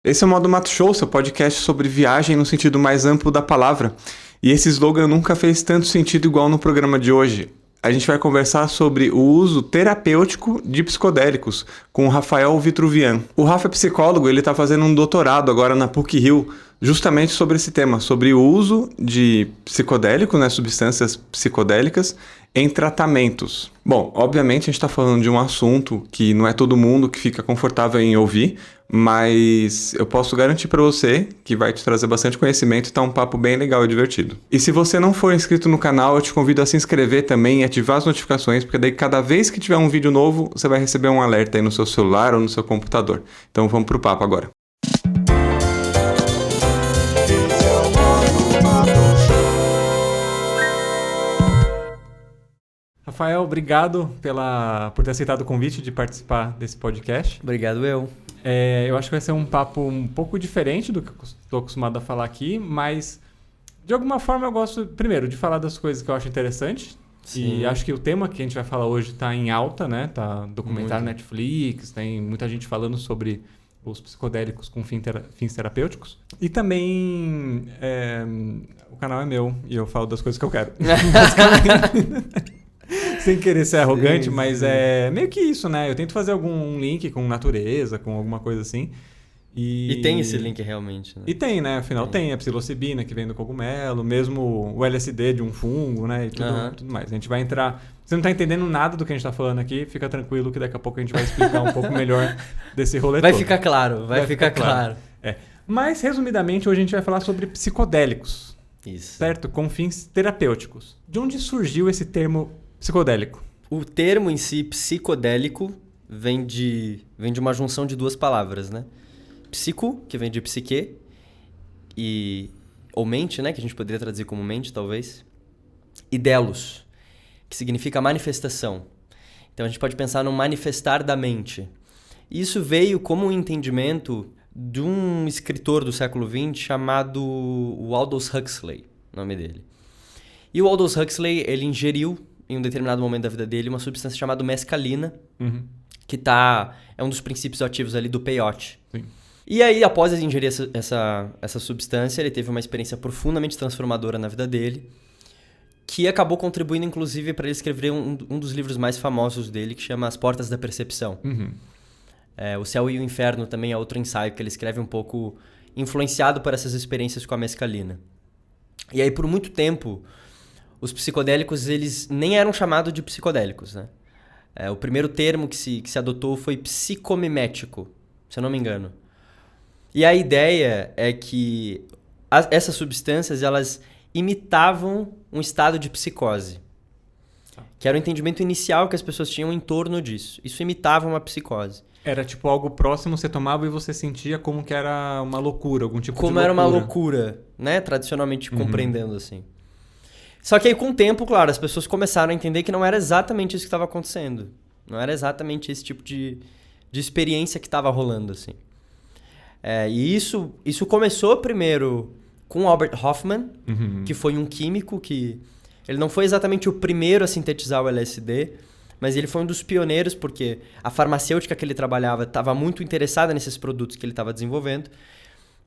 Esse é o Modo Mato Show, seu podcast sobre viagem no sentido mais amplo da palavra. E esse slogan nunca fez tanto sentido igual no programa de hoje. A gente vai conversar sobre o uso terapêutico de psicodélicos com o Rafael Vitruvian. O Rafa é psicólogo, ele está fazendo um doutorado agora na PUC-Rio, justamente sobre esse tema, sobre o uso de psicodélicos, né, substâncias psicodélicas, em tratamentos. Bom, obviamente a gente está falando de um assunto que não é todo mundo que fica confortável em ouvir, mas eu posso garantir para você que vai te trazer bastante conhecimento e tá um papo bem legal e divertido. E se você não for inscrito no canal, eu te convido a se inscrever também e ativar as notificações, porque daí cada vez que tiver um vídeo novo, você vai receber um alerta aí no seu celular ou no seu computador. Então vamos pro papo agora. Rafael, obrigado por ter aceitado o convite de participar desse podcast. Obrigado, eu. Eu acho que vai ser um papo um pouco diferente do que eu estou acostumado a falar aqui, mas de alguma forma eu gosto, primeiro, de falar das coisas que eu acho interessante. Sim. E acho que o tema que a gente vai falar hoje está em alta, né? Tá documentário muito. Netflix, tem muita gente falando sobre os psicodélicos com fins terapêuticos. E também o canal é meu e eu falo das coisas que eu quero. Sem querer ser arrogante, mas é meio que isso, né? Eu tento fazer algum link com natureza, com alguma coisa assim. E tem esse link realmente, né? E tem, né? Afinal tem a psilocibina que vem do cogumelo, mesmo o LSD de um fungo, né? E tudo mais. A gente vai entrar... Você não tá entendendo nada do que a gente tá falando aqui, fica tranquilo que daqui a pouco a gente vai explicar um pouco melhor desse rolê todo. Vai ficar claro, vai ficar claro. Mas, resumidamente, hoje a gente vai falar sobre psicodélicos. Isso. Certo? Com fins terapêuticos. De onde surgiu esse termo psicodélico? O termo em si, psicodélico, vem de uma junção de duas palavras, né? Psico, que vem de psique, ou mente, né? Que a gente poderia traduzir como mente, talvez. E delos, que significa manifestação. Então a gente pode pensar no manifestar da mente. Isso veio como um entendimento de um escritor do século XX chamado Aldous Huxley, o nome dele. E o Aldous Huxley, ele ingeriu em um determinado momento da vida dele, uma substância chamada mescalina, que é um dos princípios ativos ali do peyote. Sim. E aí, após ingerir essa substância, ele teve uma experiência profundamente transformadora na vida dele, que acabou contribuindo, inclusive, para ele escrever um dos livros mais famosos dele, que chama As Portas da Percepção. O Céu e o Inferno também é outro ensaio que ele escreve um pouco influenciado por essas experiências com a mescalina. E aí, por muito tempo... Os psicodélicos, eles nem eram chamados de psicodélicos, né? O primeiro termo que se adotou foi psicomimético, se eu não me engano. E a ideia é que essas substâncias, elas imitavam um estado de psicose. Que era o entendimento inicial que as pessoas tinham em torno disso. Isso imitava uma psicose. Era tipo algo próximo, você tomava e você sentia como que era uma loucura, algum tipo de loucura. Como era uma loucura, né? Tradicionalmente compreendendo assim. Só que aí, com o tempo, claro, as pessoas começaram a entender que não era exatamente isso que estava acontecendo. Não era exatamente esse tipo de experiência que estava rolando, assim. E isso começou primeiro com Albert Hofmann, que foi um químico que... Ele não foi exatamente o primeiro a sintetizar o LSD, mas ele foi um dos pioneiros, porque a farmacêutica que ele trabalhava estava muito interessada nesses produtos que ele estava desenvolvendo.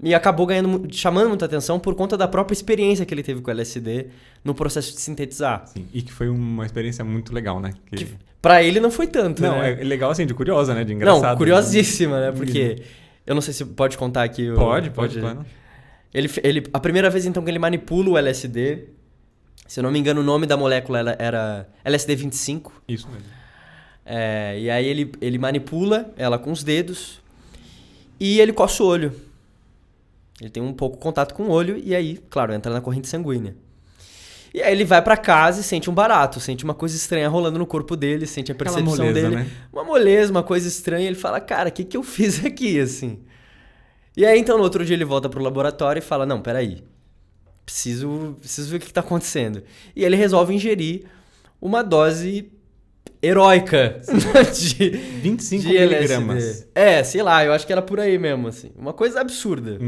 E acabou chamando muita atenção por conta da própria experiência que ele teve com o LSD no processo de sintetizar. Sim, e que foi uma experiência muito legal, né? Que pra ele não foi tanto, não, né? É legal assim, de curiosa, né? De engraçado. Não, curiosíssima, né? Porque eu não sei se pode contar aqui. Pode, claro. A primeira vez, então, que ele manipula o LSD, se eu não me engano, o nome da molécula era LSD-25. Isso mesmo. E aí ele manipula ela com os dedos e ele coça o olho. Ele tem um pouco contato com o olho e aí, claro, entra na corrente sanguínea. E aí ele vai pra casa e sente um barato, sente uma coisa estranha rolando no corpo dele, sente a percepção moleza, dele. Né? Uma moleza, uma coisa estranha. Ele fala, cara, o que eu fiz aqui, assim? E aí, então, no outro dia ele volta pro laboratório e fala, não, peraí, preciso ver o que tá acontecendo. E ele resolve ingerir uma dose heróica de 25 miligramas. Sei lá, eu acho que era por aí mesmo, assim. Uma coisa absurda.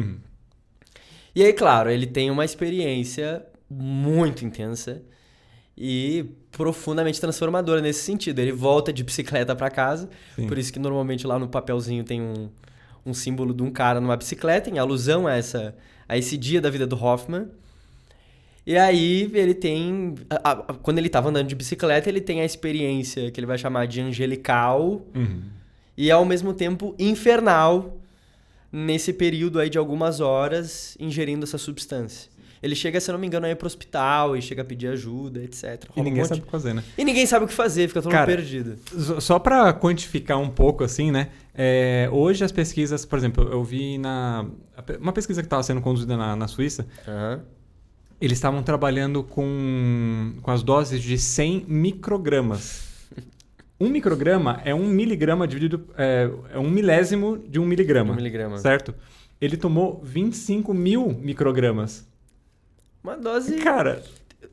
E aí, claro, ele tem uma experiência muito intensa e profundamente transformadora nesse sentido. Ele volta de bicicleta para casa, por isso que normalmente lá no papelzinho tem um símbolo de um cara numa bicicleta, em alusão a esse dia da vida do Hoffman. E aí ele tem... quando ele estava andando de bicicleta, ele tem a experiência que ele vai chamar de angelical e, ao mesmo tempo, infernal nesse período aí de algumas horas ingerindo essa substância. Ele chega, se eu não me engano, a ir pro hospital e chega a pedir ajuda, etc. E ninguém sabe o que fazer, né? E ninguém sabe o que fazer, fica todo mundo perdido. Só para quantificar um pouco, assim, né? Hoje as pesquisas, por exemplo, eu vi uma pesquisa que estava sendo conduzida na Suíça, eles estavam trabalhando com as doses de 100 microgramas. 1 micrograma é 1 miligrama dividido... É 1 milésimo de 1 miligrama. 1 miligrama. Certo? Ele tomou 25 mil microgramas. Uma dose... Cara...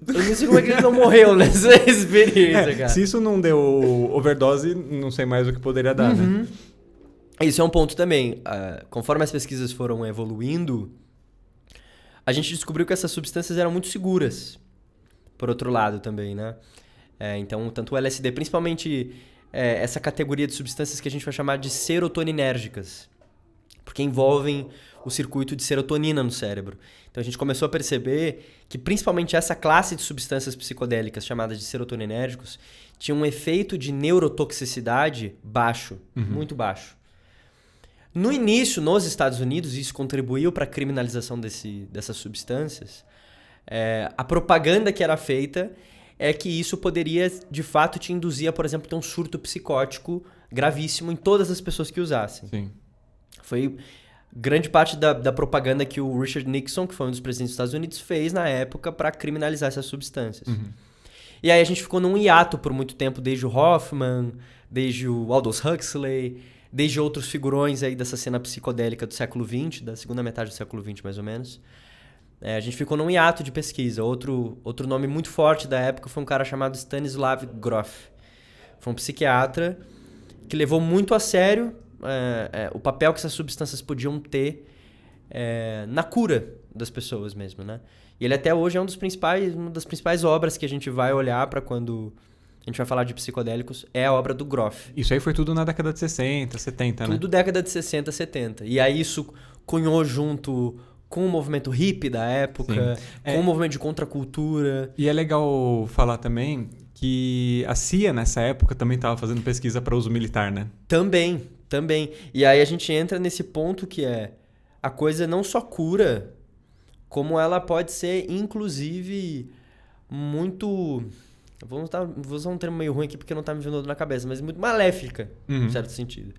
Eu não sei como é que ele não morreu nessa experiência, cara. Se isso não deu overdose, não sei mais o que poderia dar, né? Isso é um ponto também. Conforme as pesquisas foram evoluindo, a gente descobriu que essas substâncias eram muito seguras. Por outro lado também, né? Então, tanto o LSD, principalmente essa categoria de substâncias que a gente vai chamar de serotoninérgicas, porque envolvem o circuito de serotonina no cérebro. Então a gente começou a perceber que principalmente essa classe de substâncias psicodélicas chamadas de serotoninérgicos tinha um efeito de neurotoxicidade baixo, muito baixo. No início, nos Estados Unidos, isso contribuiu para a criminalização dessas substâncias. A propaganda que era feita é que isso poderia, de fato, te induzir a, por exemplo, ter um surto psicótico gravíssimo em todas as pessoas que usassem. Sim. Foi grande parte da propaganda que o Richard Nixon, que foi um dos presidentes dos Estados Unidos, fez na época para criminalizar essas substâncias. E aí a gente ficou num hiato por muito tempo, desde o Hoffman, desde o Aldous Huxley, desde outros figurões aí dessa cena psicodélica do século XX, da segunda metade do século XX, mais ou menos. A gente ficou num hiato de pesquisa. Outro nome muito forte da época foi um cara chamado Stanislav Grof. Foi um psiquiatra que levou muito a sério o papel que essas substâncias podiam ter na cura das pessoas mesmo, né? E ele até hoje é uma das principais obras que a gente vai olhar para quando a gente vai falar de psicodélicos, é a obra do Grof. Isso aí foi tudo na década de 60, 70, né? Tudo década de 60, 70. E aí isso cunhou junto com o movimento hippie da época, com o movimento de contracultura. E é legal falar também que a CIA, nessa época, também estava fazendo pesquisa para uso militar, né? Também. E aí a gente entra nesse ponto que a coisa não só cura, como ela pode ser, inclusive, muito... Vou usar um termo meio ruim aqui porque não tá me vindo na cabeça, mas muito maléfica, em certo sentido.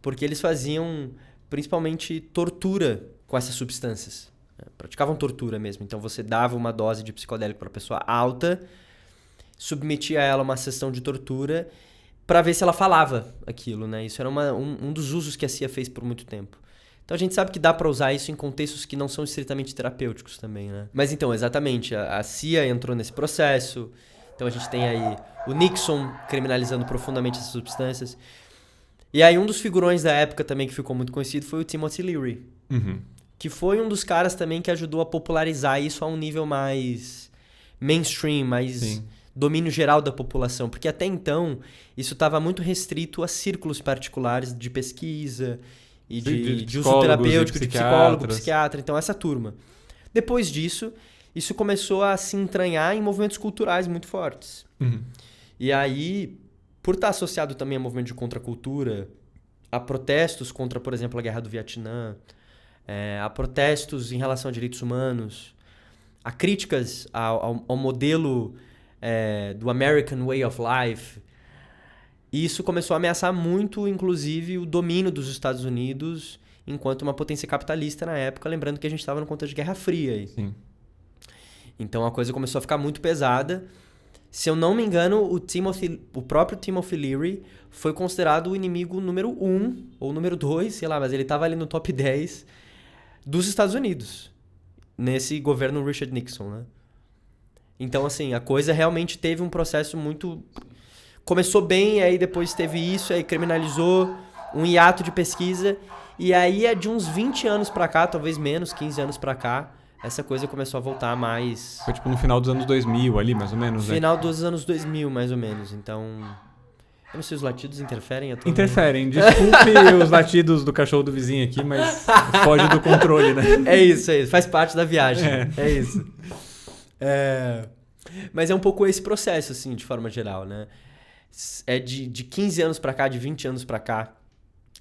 Porque eles faziam, principalmente, tortura com essas substâncias. Praticavam tortura mesmo. Então você dava uma dose de psicodélico para pessoa alta, submetia ela a uma sessão de tortura para ver se ela falava aquilo, né? Isso era um dos usos que a CIA fez por muito tempo. Então a gente sabe que dá para usar isso em contextos que não são estritamente terapêuticos também, né? Mas então, exatamente, a CIA entrou nesse processo. Então a gente tem aí o Nixon criminalizando profundamente essas substâncias. E aí um dos figurões da época também que ficou muito conhecido foi o Timothy Leary. Que foi um dos caras também que ajudou a popularizar isso a um nível mais mainstream, mais domínio geral da população. Porque até então isso estava muito restrito a círculos particulares de pesquisa e de uso terapêutico, de psicólogo, psiquiatra. Então essa turma. Depois disso, isso começou a se entranhar em movimentos culturais muito fortes. E aí, por estar associado também a movimento de contracultura, a protestos contra, por exemplo, a Guerra do Vietnã, a protestos em relação a direitos humanos, a críticas ao modelo do American Way of Life, e isso começou a ameaçar muito, inclusive, o domínio dos Estados Unidos enquanto uma potência capitalista na época, lembrando que a gente estava no contexto de Guerra Fria aí. Então a coisa começou a ficar muito pesada. Se eu não me engano, o próprio Timothy Leary foi considerado o inimigo número 1 ou número 2, sei lá, mas ele estava ali no top 10 dos Estados Unidos, nesse governo Richard Nixon, né? Então, assim, a coisa realmente teve um processo muito... Começou bem, aí depois teve isso, aí criminalizou, um hiato de pesquisa, e aí é de uns 20 anos pra cá, talvez menos, 15 anos pra cá, essa coisa começou a voltar mais... Foi tipo no final dos anos 2000 ali, mais ou menos, né? Final dos anos 2000, mais ou menos. Então, Eu não sei, os latidos interferem? Interferem. Desculpe os latidos do cachorro do vizinho aqui, mas foge do controle, né? É isso. Faz parte da viagem. É isso. Mas é um pouco esse processo, assim, de forma geral, né? É de 15 anos pra cá, de 20 anos pra cá,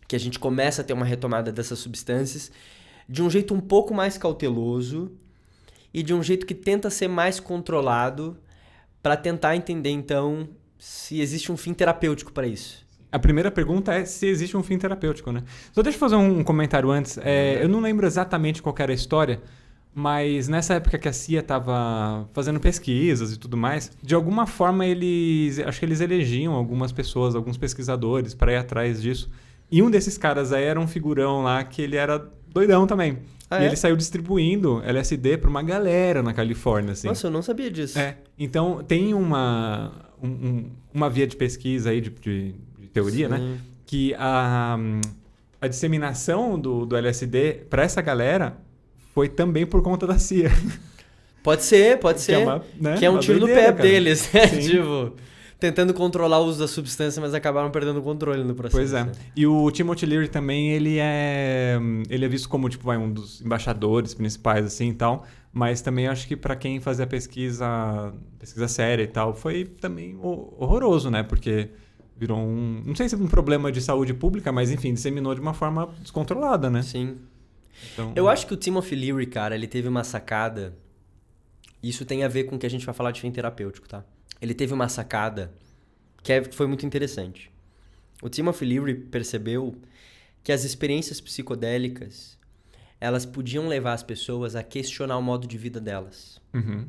que a gente começa a ter uma retomada dessas substâncias de um jeito um pouco mais cauteloso e de um jeito que tenta ser mais controlado para tentar entender, então, se existe um fim terapêutico para isso. A primeira pergunta é se existe um fim terapêutico, né? Só deixa eu fazer um comentário antes. Eu não lembro exatamente qual era a história, mas nessa época que a CIA estava fazendo pesquisas e tudo mais, de alguma forma acho que eles elegiam algumas pessoas, alguns pesquisadores para ir atrás disso. E um desses caras aí era um figurão lá que ele era doidão também. E ele saiu distribuindo LSD para uma galera na Califórnia, assim. Nossa, eu não sabia disso. Então tem uma via de pesquisa aí de teoria, Sim. né? Que a disseminação do LSD para essa galera foi também por conta da CIA. Pode ser. Que é um tiro no pé deles, né? Tipo, tentando controlar o uso da substância, mas acabaram perdendo o controle no processo. Pois é. Né? E o Timothy Leary também, ele é visto como tipo, um dos embaixadores principais, assim, e tal. Mas também acho que para quem fazia pesquisa séria e tal, foi também horroroso, né? Porque virou não sei se um problema de saúde pública, mas enfim, disseminou de uma forma descontrolada, né? Sim. Então, eu acho que o Timothy Leary, cara, ele teve uma sacada. Isso tem a ver com o que a gente vai falar de fim terapêutico, tá? Ele teve uma sacada que foi muito interessante. O Timothy Leary percebeu que as experiências psicodélicas, elas podiam levar as pessoas a questionar o modo de vida delas. Uhum.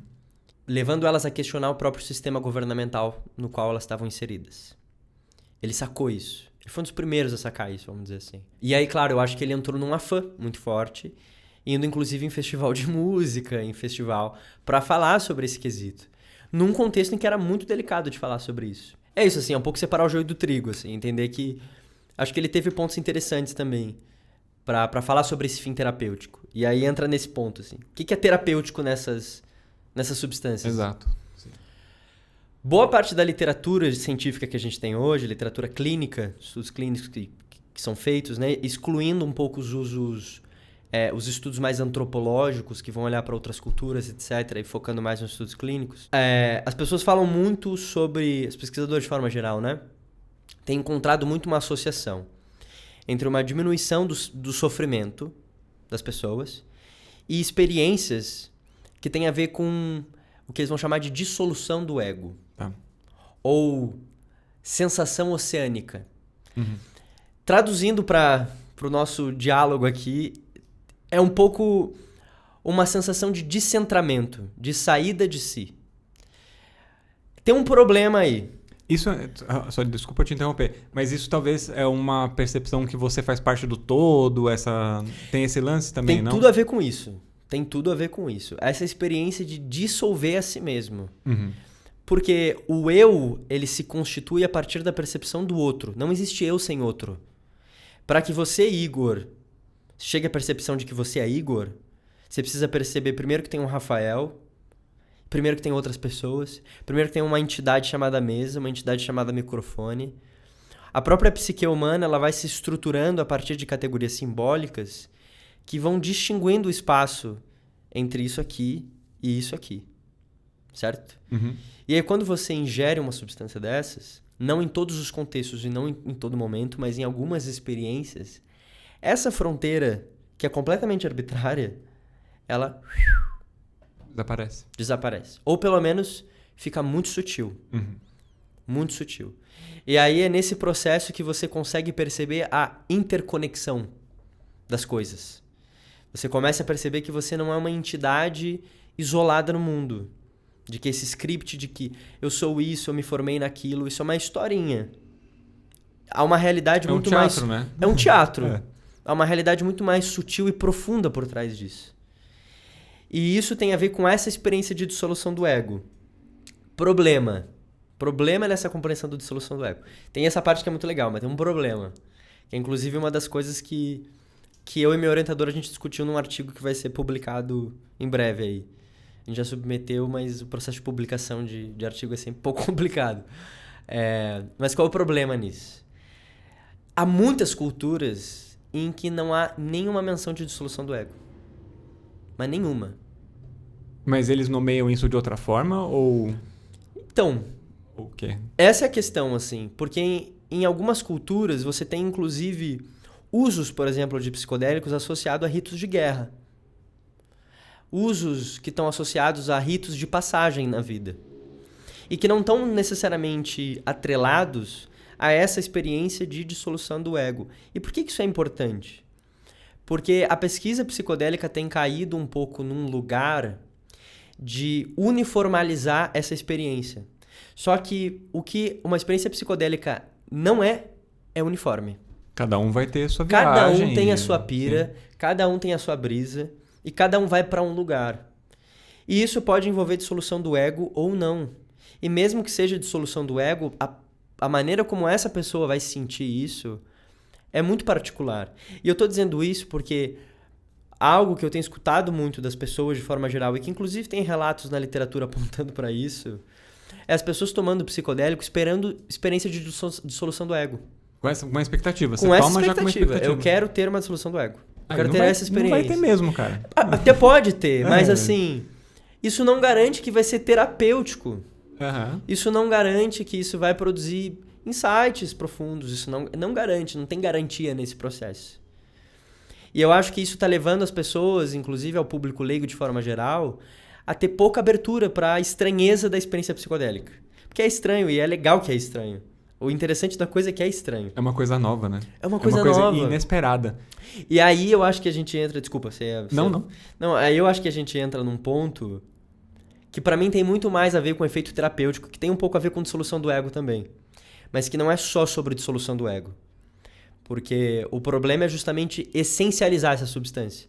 Levando elas a questionar o próprio sistema governamental no qual elas estavam inseridas. Ele sacou isso. Ele foi um dos primeiros a sacar isso, vamos dizer assim. E aí, claro, eu acho que ele entrou num afã muito forte, indo inclusive em festival de música, em festival, para falar sobre esse quesito. Num contexto em que era muito delicado de falar sobre isso. É isso, assim, é um pouco separar o joio do trigo, assim, entender que... Acho que ele teve pontos interessantes também para falar sobre esse fim terapêutico. E aí entra nesse ponto, assim. O que é terapêutico nessas substâncias? Exato. Boa parte da literatura científica que a gente tem hoje, literatura clínica, estudos clínicos que são feitos, né, excluindo um pouco os usos, os estudos mais antropológicos, que vão olhar para outras culturas, etc., e focando mais nos estudos clínicos. As pessoas falam muito sobre, os pesquisadores de forma geral, né, têm encontrado muito uma associação entre uma diminuição do sofrimento das pessoas e experiências que têm a ver com o que eles vão chamar de dissolução do ego. Tá. Ou sensação oceânica. Uhum. Traduzindo para o nosso diálogo aqui, é um pouco uma sensação de descentramento, de saída de si. Tem um problema aí. Isso, só desculpa te interromper, mas isso talvez é uma percepção que você faz parte do todo, tem esse lance também, Tem não? tudo a ver com isso. Tem tudo a ver com isso. Essa experiência de dissolver a si mesmo. Uhum. Porque o eu, ele se constitui a partir da percepção do outro. Não existe eu sem outro. Para que você, Igor, chegue à percepção de que você é Igor, você precisa perceber primeiro que tem um Rafael, primeiro que tem outras pessoas, primeiro que tem uma entidade chamada mesa, uma entidade chamada microfone. A própria psique humana, ela vai se estruturando a partir de categorias simbólicas que vão distinguindo o espaço entre isso aqui e isso aqui. Certo? Uhum. E aí, quando você ingere uma substância dessas, não em todos os contextos e não em todo momento, mas em algumas experiências, essa fronteira, que é completamente arbitrária, ela desaparece. Ou pelo menos fica muito sutil. Uhum. Muito sutil. E aí é nesse processo que você consegue perceber a interconexão das coisas. Você começa a perceber que você não é uma entidade isolada no mundo. De que esse script de que eu sou isso, eu me formei naquilo, isso é uma historinha. Há uma realidade muito mais... É um teatro, né? É um teatro. Há uma realidade muito mais sutil e profunda por trás disso. E isso tem a ver com essa experiência de dissolução do ego. Problema nessa compreensão da dissolução do ego. Tem essa parte que é muito legal, mas tem um problema. Que é inclusive uma das coisas que eu e meu orientador a gente discutiu num artigo que vai ser publicado em breve aí. A gente já submeteu, mas o processo de publicação de artigo é sempre um pouco complicado. Mas qual é o problema nisso? Há muitas culturas em que não há nenhuma menção de dissolução do ego. Mas nenhuma. Mas eles nomeiam isso de outra forma ou Então, o quê? essa é a questão, assim. Porque em algumas culturas você tem, inclusive, usos, por exemplo, de psicodélicos associados a ritos de guerra. Usos que estão associados a ritos de passagem na vida. E que não estão necessariamente atrelados a essa experiência de dissolução do ego. E por que isso é importante? Porque a pesquisa psicodélica tem caído um pouco num lugar de uniformizar essa experiência. Só que o que uma experiência psicodélica não é uniforme. Cada um vai ter a sua viagem. Cada um tem a sua pira, cada um tem a sua brisa, e cada um vai para um lugar. E isso pode envolver dissolução do ego ou não. E mesmo que seja dissolução do ego, a maneira como essa pessoa vai sentir isso é muito particular. E eu estou dizendo isso porque algo que eu tenho escutado muito das pessoas de forma geral, e que inclusive tem relatos na literatura apontando para isso, é as pessoas tomando psicodélico esperando experiência de dissolução do ego. Com uma expectativa. Você Com essa toma já com uma expectativa. Eu quero ter uma dissolução do ego. Eu quero ter vai, essa experiência. Não vai ter mesmo, cara. Até pode ter, mas assim, isso não garante que vai ser terapêutico. Isso não garante que isso vai produzir insights profundos. Isso não garante, não tem garantia nesse processo. E eu acho que isso está levando as pessoas, inclusive ao público leigo de forma geral, a ter pouca abertura para a estranheza da experiência psicodélica. Porque é estranho e é legal que é estranho. O interessante da coisa é que é estranho. É uma coisa nova, né? É uma coisa nova. Inesperada. E aí eu acho que a gente entra... Desculpa, Não. Não, aí eu acho que a gente entra num ponto que pra mim tem muito mais a ver com efeito terapêutico, que tem um pouco a ver com dissolução do ego também. Mas que não é só sobre dissolução do ego. Porque o problema é justamente essencializar essa substância.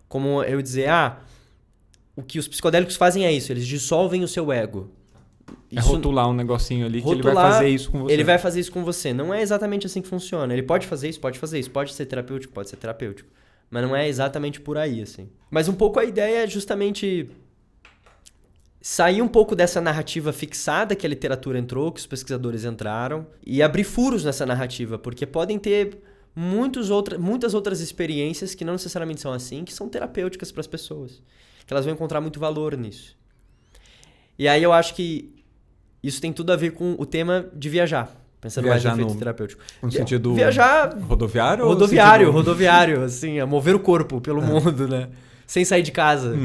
Como eu dizer, o que os psicodélicos fazem é isso, eles dissolvem o seu ego. É rotular um negocinho ali que ele vai fazer isso com você. Ele vai fazer isso com você. Não é exatamente assim que funciona. Ele pode fazer isso, pode fazer isso. Pode ser terapêutico, pode ser terapêutico. Mas não é exatamente por aí, assim. Mas um pouco a ideia é justamente sair um pouco dessa narrativa fixada que a literatura entrou, que os pesquisadores entraram, e abrir furos nessa narrativa, porque podem ter muitas outras experiências que não necessariamente são assim, que são terapêuticas para as pessoas. Que elas vão encontrar muito valor nisso. E aí eu acho que isso tem tudo a ver com o tema de viajar. Pensando mais no efeito terapêutico. No sentido viajar rodoviário? Rodoviário, assim, a mover o corpo pelo mundo, né? Sem sair de casa.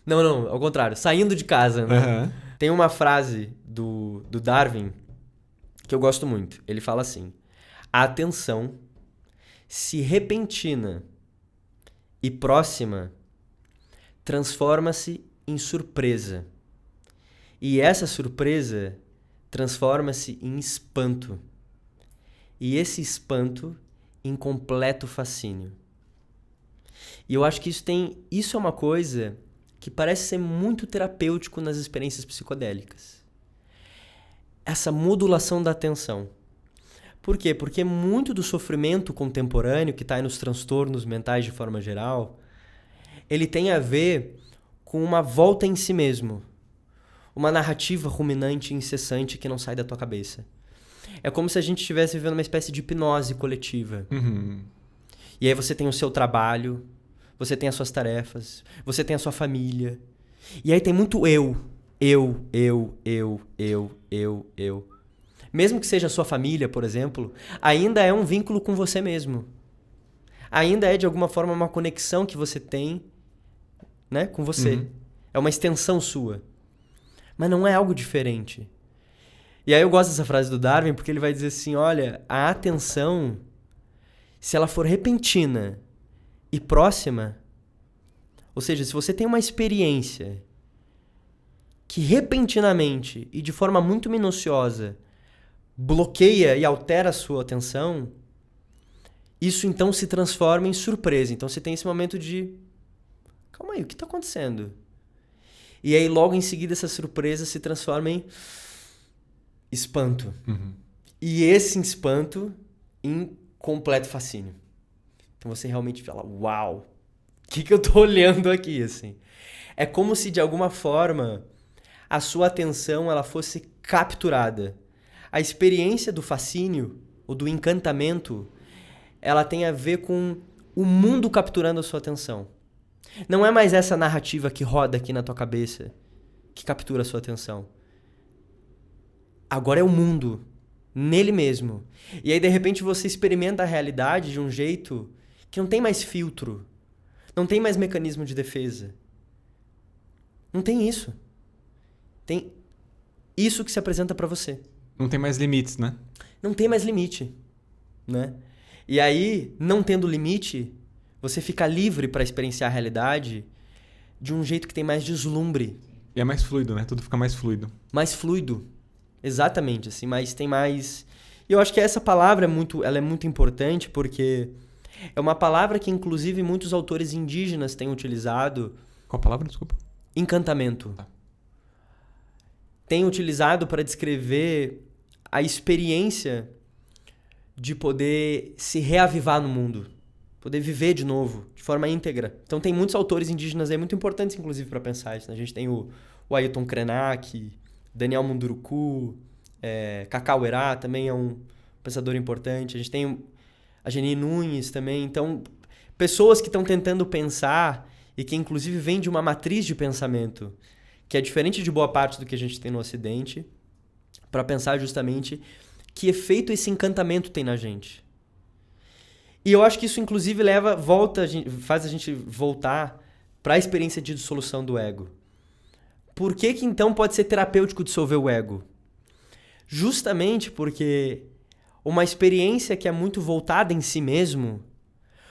Não, ao contrário, saindo de casa, né? Tem uma frase do Darwin que eu gosto muito. Ele fala assim: a atenção, se repentina e próxima, transforma-se em surpresa. E essa surpresa transforma-se em espanto. E esse espanto em completo fascínio. E eu acho que isso é uma coisa que parece ser muito terapêutico nas experiências psicodélicas. Essa modulação da atenção. Por quê? Porque muito do sofrimento contemporâneo que está aí nos transtornos mentais de forma geral, ele tem a ver com uma volta em si mesmo. Uma narrativa ruminante e incessante que não sai da tua cabeça. É como se a gente estivesse vivendo uma espécie de hipnose coletiva. E aí você tem o seu trabalho, você tem as suas tarefas, você tem a sua família. E aí tem muito eu. Mesmo que seja a sua família, por exemplo, ainda é um vínculo com você mesmo. Ainda é, de alguma forma, uma conexão que você tem, né, com você. É uma extensão sua. Mas não é algo diferente. E aí eu gosto dessa frase do Darwin, porque ele vai dizer assim, olha, a atenção, se ela for repentina e próxima, ou seja, se você tem uma experiência que repentinamente e de forma muito minuciosa bloqueia e altera a sua atenção, isso então se transforma em surpresa. Então você tem esse momento de, calma aí, o que está acontecendo? E aí, logo em seguida, essa surpresa se transforma em espanto. E esse espanto em completo fascínio. Então você realmente fala, uau, o que eu tô olhando aqui, assim? É como se, de alguma forma, a sua atenção ela fosse capturada. A experiência do fascínio, ou do encantamento, ela tem a ver com o mundo capturando a sua atenção. Não é mais essa narrativa que roda aqui na tua cabeça que captura a sua atenção. Agora é o mundo, nele mesmo. E aí, de repente, você experimenta a realidade de um jeito que não tem mais filtro, não tem mais mecanismo de defesa. Não tem isso. Tem isso que se apresenta pra você. Não tem mais limites, né? Não tem mais limite, né? E aí, não tendo limite, você fica livre para experienciar a realidade de um jeito que tem mais deslumbre. E é mais fluido, né? Tudo fica mais fluido. Mais fluido. Exatamente, assim, mas tem mais... E eu acho que essa palavra ela é muito importante porque é uma palavra que, inclusive, muitos autores indígenas têm utilizado. Qual a palavra? Desculpa. Encantamento. Tá. Tem utilizado para descrever a experiência de poder se reavivar no mundo. Poder viver de novo, de forma íntegra. Então tem muitos autores indígenas aí muito importantes, inclusive, para pensar isso, né? A gente tem o Ailton Krenak, Daniel Munduruku, Cacau Erá também é um pensador importante. A gente tem a Geni Nunes também. Então, pessoas que estão tentando pensar e que, inclusive, vêm de uma matriz de pensamento que é diferente de boa parte do que a gente tem no Ocidente, para pensar justamente que efeito esse encantamento tem na gente. E eu acho que isso, inclusive, faz a gente voltar para a experiência de dissolução do ego. Por que então pode ser terapêutico dissolver o ego? Justamente porque uma experiência que é muito voltada em si mesmo,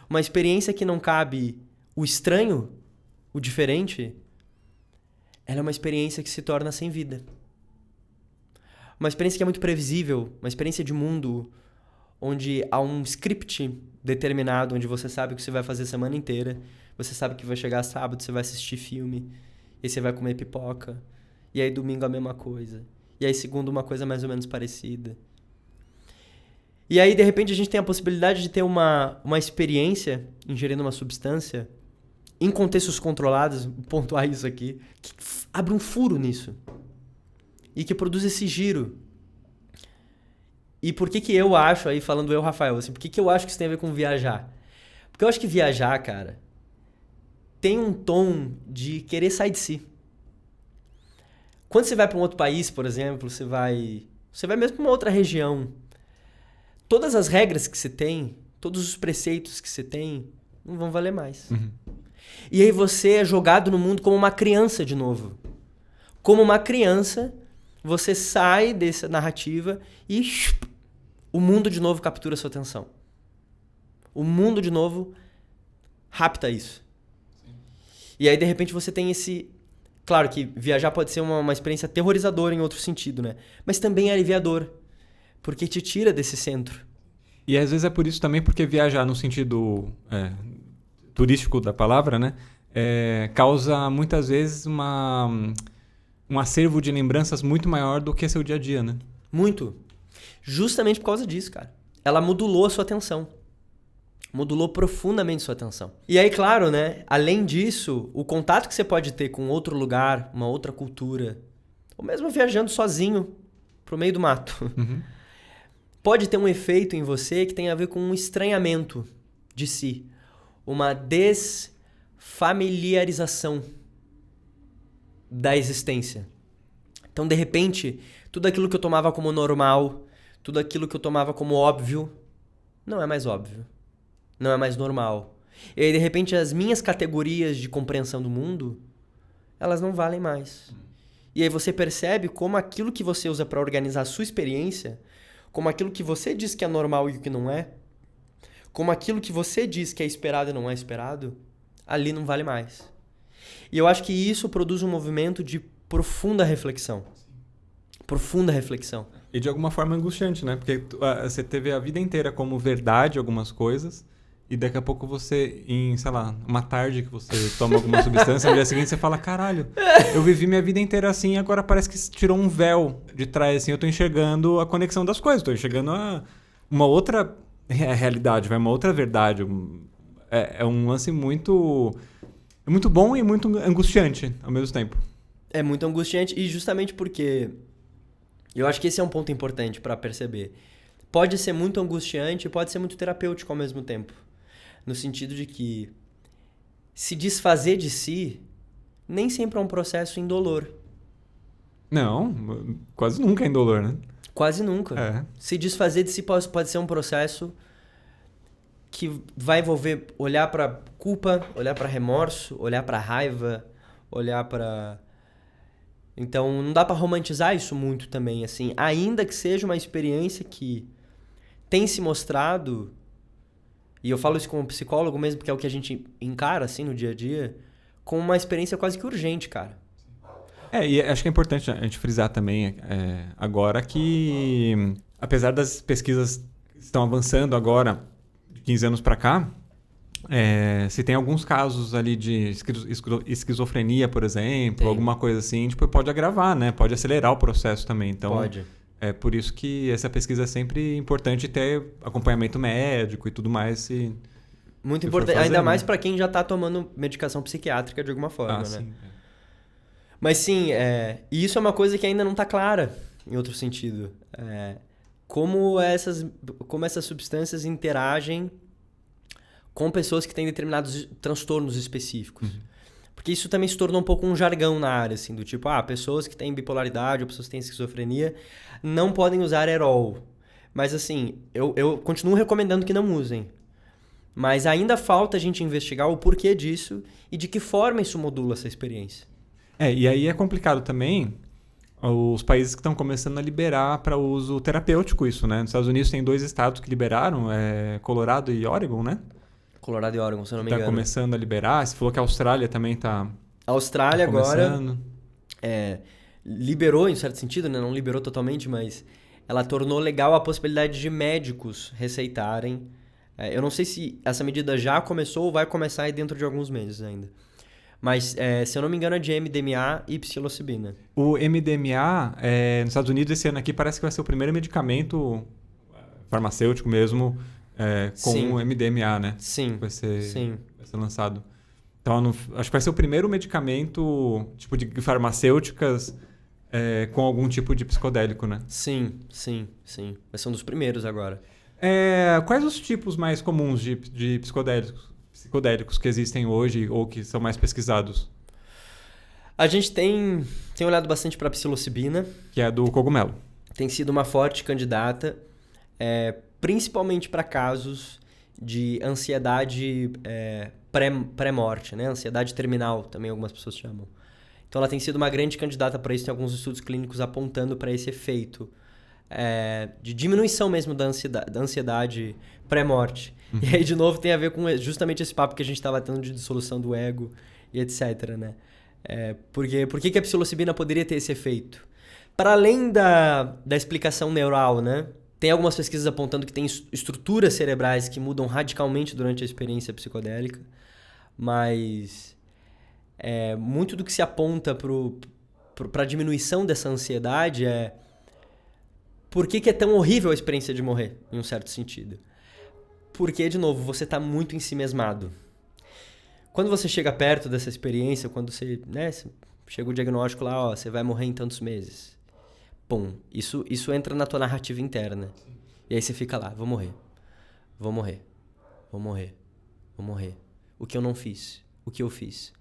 uma experiência que não cabe o estranho, o diferente, ela é uma experiência que se torna sem vida. Uma experiência que é muito previsível, uma experiência de mundo onde há um script determinado, onde você sabe o que você vai fazer a semana inteira, você sabe que vai chegar sábado, você vai assistir filme, e você vai comer pipoca, e aí domingo a mesma coisa, e aí segunda uma coisa mais ou menos parecida. E aí, de repente, a gente tem a possibilidade de ter uma experiência ingerindo uma substância em contextos controlados, vou pontuar isso aqui, que abre um furo nisso e que produz esse giro. E por que eu acho, aí falando eu, Rafael, assim, por que eu acho que isso tem a ver com viajar? Porque eu acho que viajar, cara, tem um tom de querer sair de si. Quando você vai para um outro país, por exemplo, você vai mesmo para uma outra região, todas as regras que você tem, todos os preceitos que você tem, não vão valer mais. Uhum. E aí você é jogado no mundo como uma criança de novo. Como uma criança, você sai dessa narrativa e o mundo de novo captura a sua atenção. O mundo de novo rapta isso. Sim. E aí, de repente, você tem esse... Claro que viajar pode ser uma experiência aterrorizadora em outro sentido, né? Mas também é aliviador, porque te tira desse centro. E às vezes é por isso também, porque viajar no sentido turístico da palavra, né? Causa muitas vezes um acervo de lembranças muito maior do que seu dia a dia, né? Muito. Justamente por causa disso, cara. Ela modulou a sua atenção. Modulou profundamente a sua atenção. E aí, claro, né? Além disso, o contato que você pode ter com outro lugar, uma outra cultura, ou mesmo viajando sozinho pro meio do mato, pode ter um efeito em você que tem a ver com um estranhamento de si. Uma desfamiliarização da existência. Então, de repente, tudo aquilo que eu tomava como normal, tudo aquilo que eu tomava como óbvio, não é mais óbvio. Não é mais normal. E aí, de repente, as minhas categorias de compreensão do mundo, elas não valem mais. E aí você percebe como aquilo que você usa para organizar a sua experiência, como aquilo que você diz que é normal e o que não é, como aquilo que você diz que é esperado e não é esperado, ali não vale mais. E eu acho que isso produz um movimento de profunda reflexão. Profunda reflexão. E de alguma forma angustiante, né? Porque você teve a vida inteira como verdade algumas coisas, e daqui a pouco você, em, sei lá, uma tarde que você toma alguma substância, no dia seguinte você fala, caralho, eu vivi minha vida inteira assim e agora parece que tirou um véu de trás, assim, eu tô enxergando a conexão das coisas, tô enxergando uma outra realidade, uma outra verdade. É um lance muito bom e muito angustiante ao mesmo tempo. É muito angustiante e justamente porque Eu acho que esse é um ponto importante para perceber. Pode ser muito angustiante e pode ser muito terapêutico ao mesmo tempo. No sentido de que se desfazer de si nem sempre é um processo indolor. Não, quase nunca é indolor, né? Quase nunca. É. Se desfazer de si pode ser um processo que vai envolver olhar para culpa, olhar para remorso, olhar para raiva, olhar para... Então, não dá para romantizar isso muito também, assim. Ainda que seja uma experiência que tem se mostrado, e eu falo isso como psicólogo mesmo, porque é o que a gente encara, assim, no dia a dia, como uma experiência quase que urgente, cara. E acho que é importante a gente frisar também agora que, apesar das pesquisas que estão avançando agora, de 15 anos para cá, se tem alguns casos ali de esquizofrenia, por exemplo, Tem. alguma coisa assim, tipo, pode agravar, né? Pode acelerar o processo também. Então, Pode. é por isso que essa pesquisa é sempre importante ter acompanhamento médico e tudo mais. Muito se importante, for fazer, ainda né? mais para quem já tá tomando medicação psiquiátrica de alguma forma, né? Sim. Mas sim, e isso é uma coisa que ainda não está clara, em outro sentido. Como essas substâncias interagem com pessoas que têm determinados transtornos específicos. Uhum. Porque isso também se tornou um pouco um jargão na área, assim, do tipo, pessoas que têm bipolaridade ou pessoas que têm esquizofrenia não podem usar Erol. Mas assim, eu continuo recomendando que não usem. Mas ainda falta a gente investigar o porquê disso e de que forma isso modula essa experiência. E aí é complicado também os países que estão começando a liberar para uso terapêutico isso, né? Nos Estados Unidos tem 2 estados que liberaram, Colorado e Oregon, né? Colorado e Oregon, se eu não me Tá engano. começando a liberar. Você falou que a Austrália também tá A Austrália agora começando. liberou, em certo sentido, né? Não liberou totalmente, mas ela tornou legal a possibilidade de médicos receitarem. Eu não sei se essa medida já começou ou vai começar aí dentro de alguns meses ainda. Mas, se eu não me engano, é de MDMA e psilocibina. O MDMA, nos Estados Unidos, esse ano aqui, parece que vai ser o primeiro medicamento farmacêutico mesmo com Sim. o MDMA, né? Sim, Vai ser sim. lançado. Então, acho que vai ser o primeiro medicamento tipo de farmacêuticas com algum tipo de psicodélico, né? Sim. Vai ser um dos primeiros agora. Quais os tipos mais comuns de psicodélicos que existem hoje ou que são mais pesquisados? A gente tem olhado bastante para a psilocibina. Que é do cogumelo. Tem sido uma forte candidata, principalmente para casos de ansiedade pré-morte, né? Ansiedade terminal, também algumas pessoas chamam. Então ela tem sido uma grande candidata para isso, tem alguns estudos clínicos apontando para esse efeito de diminuição mesmo da ansiedade pré-morte. Uhum. E aí, de novo, tem a ver com justamente esse papo que a gente estava tendo de dissolução do ego e etc, né? Por que a psilocibina poderia ter esse efeito? Para além da explicação neural, né? Tem algumas pesquisas apontando que tem estruturas cerebrais que mudam radicalmente durante a experiência psicodélica, mas muito do que se aponta para a diminuição dessa ansiedade por que é tão horrível a experiência de morrer, em um certo sentido? Porque, de novo, você está muito ensimesmado. Quando você chega perto dessa experiência, quando você chega o diagnóstico lá, você vai morrer em tantos meses. Pum, isso entra na tua narrativa interna. E aí você fica lá, vou morrer. O que eu não fiz? O que eu fiz?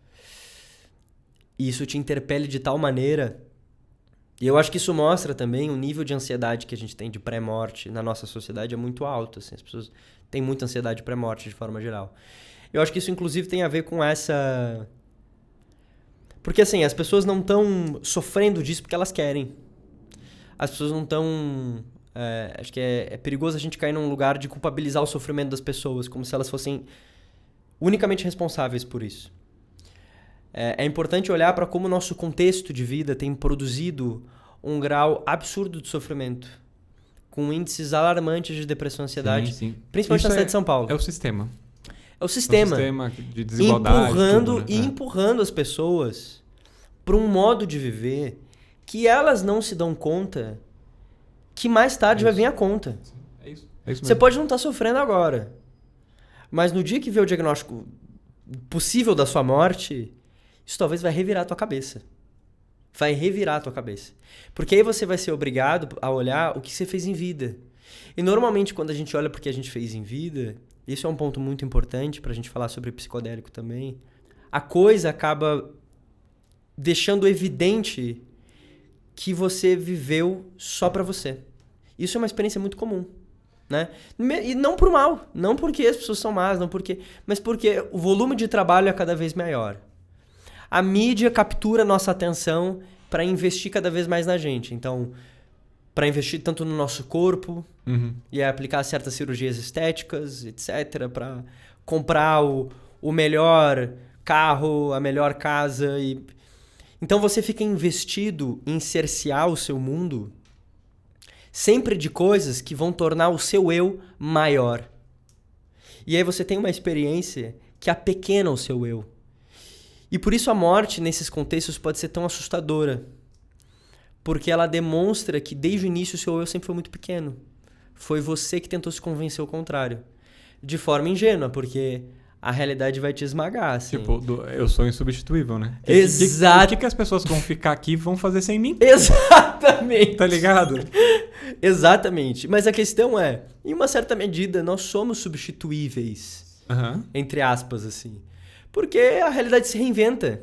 E isso te interpele de tal maneira... E eu acho que isso mostra também o nível de ansiedade que a gente tem de pré-morte na nossa sociedade é muito alto. Assim, as pessoas têm muita ansiedade pré-morte de forma geral. Eu acho que isso, inclusive, tem a ver com essa... Porque, assim, as pessoas não estão sofrendo disso porque elas querem. As pessoas não estão... acho que é perigoso a gente cair num lugar de culpabilizar o sofrimento das pessoas, como se elas fossem unicamente responsáveis por isso. É importante olhar para como o nosso contexto de vida tem produzido um grau absurdo de sofrimento, com índices alarmantes de depressão e ansiedade, sim. principalmente na cidade de São Paulo. É o sistema. É o sistema. É o sistema de desigualdade. Empurrando as pessoas para um modo de viver que elas não se dão conta que mais tarde vai vir a conta. É isso mesmo. Você pode não estar sofrendo agora, mas no dia que vê o diagnóstico possível da sua morte... Isso talvez vai revirar a tua cabeça. Vai revirar a tua cabeça. Porque aí você vai ser obrigado a olhar o que você fez em vida. E normalmente quando a gente olha porque a gente fez em vida, isso é um ponto muito importante pra gente falar sobre psicodélico também, a coisa acaba deixando evidente que você viveu só pra você. Isso é uma experiência muito comum, né? E não por mal, não porque as pessoas são más, mas porque o volume de trabalho é cada vez maior. A mídia captura nossa atenção para investir cada vez mais na gente. Então, para investir tanto no nosso corpo e aplicar certas cirurgias estéticas, etc. Para comprar o melhor carro, a melhor casa. Então, você fica investido em cercear o seu mundo sempre de coisas que vão tornar o seu eu maior. E aí você tem uma experiência que apequena o seu eu. E por isso a morte, nesses contextos, pode ser tão assustadora. Porque ela demonstra que desde o início o seu eu sempre foi muito pequeno. Foi você que tentou se convencer ao contrário. De forma ingênua, porque a realidade vai te esmagar, assim. Tipo, eu sou insubstituível, né? Exato. O que as pessoas que vão ficar aqui vão fazer sem mim? Exatamente. Tá ligado? Exatamente. Mas a questão é, em uma certa medida, nós somos substituíveis. Entre aspas, assim. Porque a realidade se reinventa.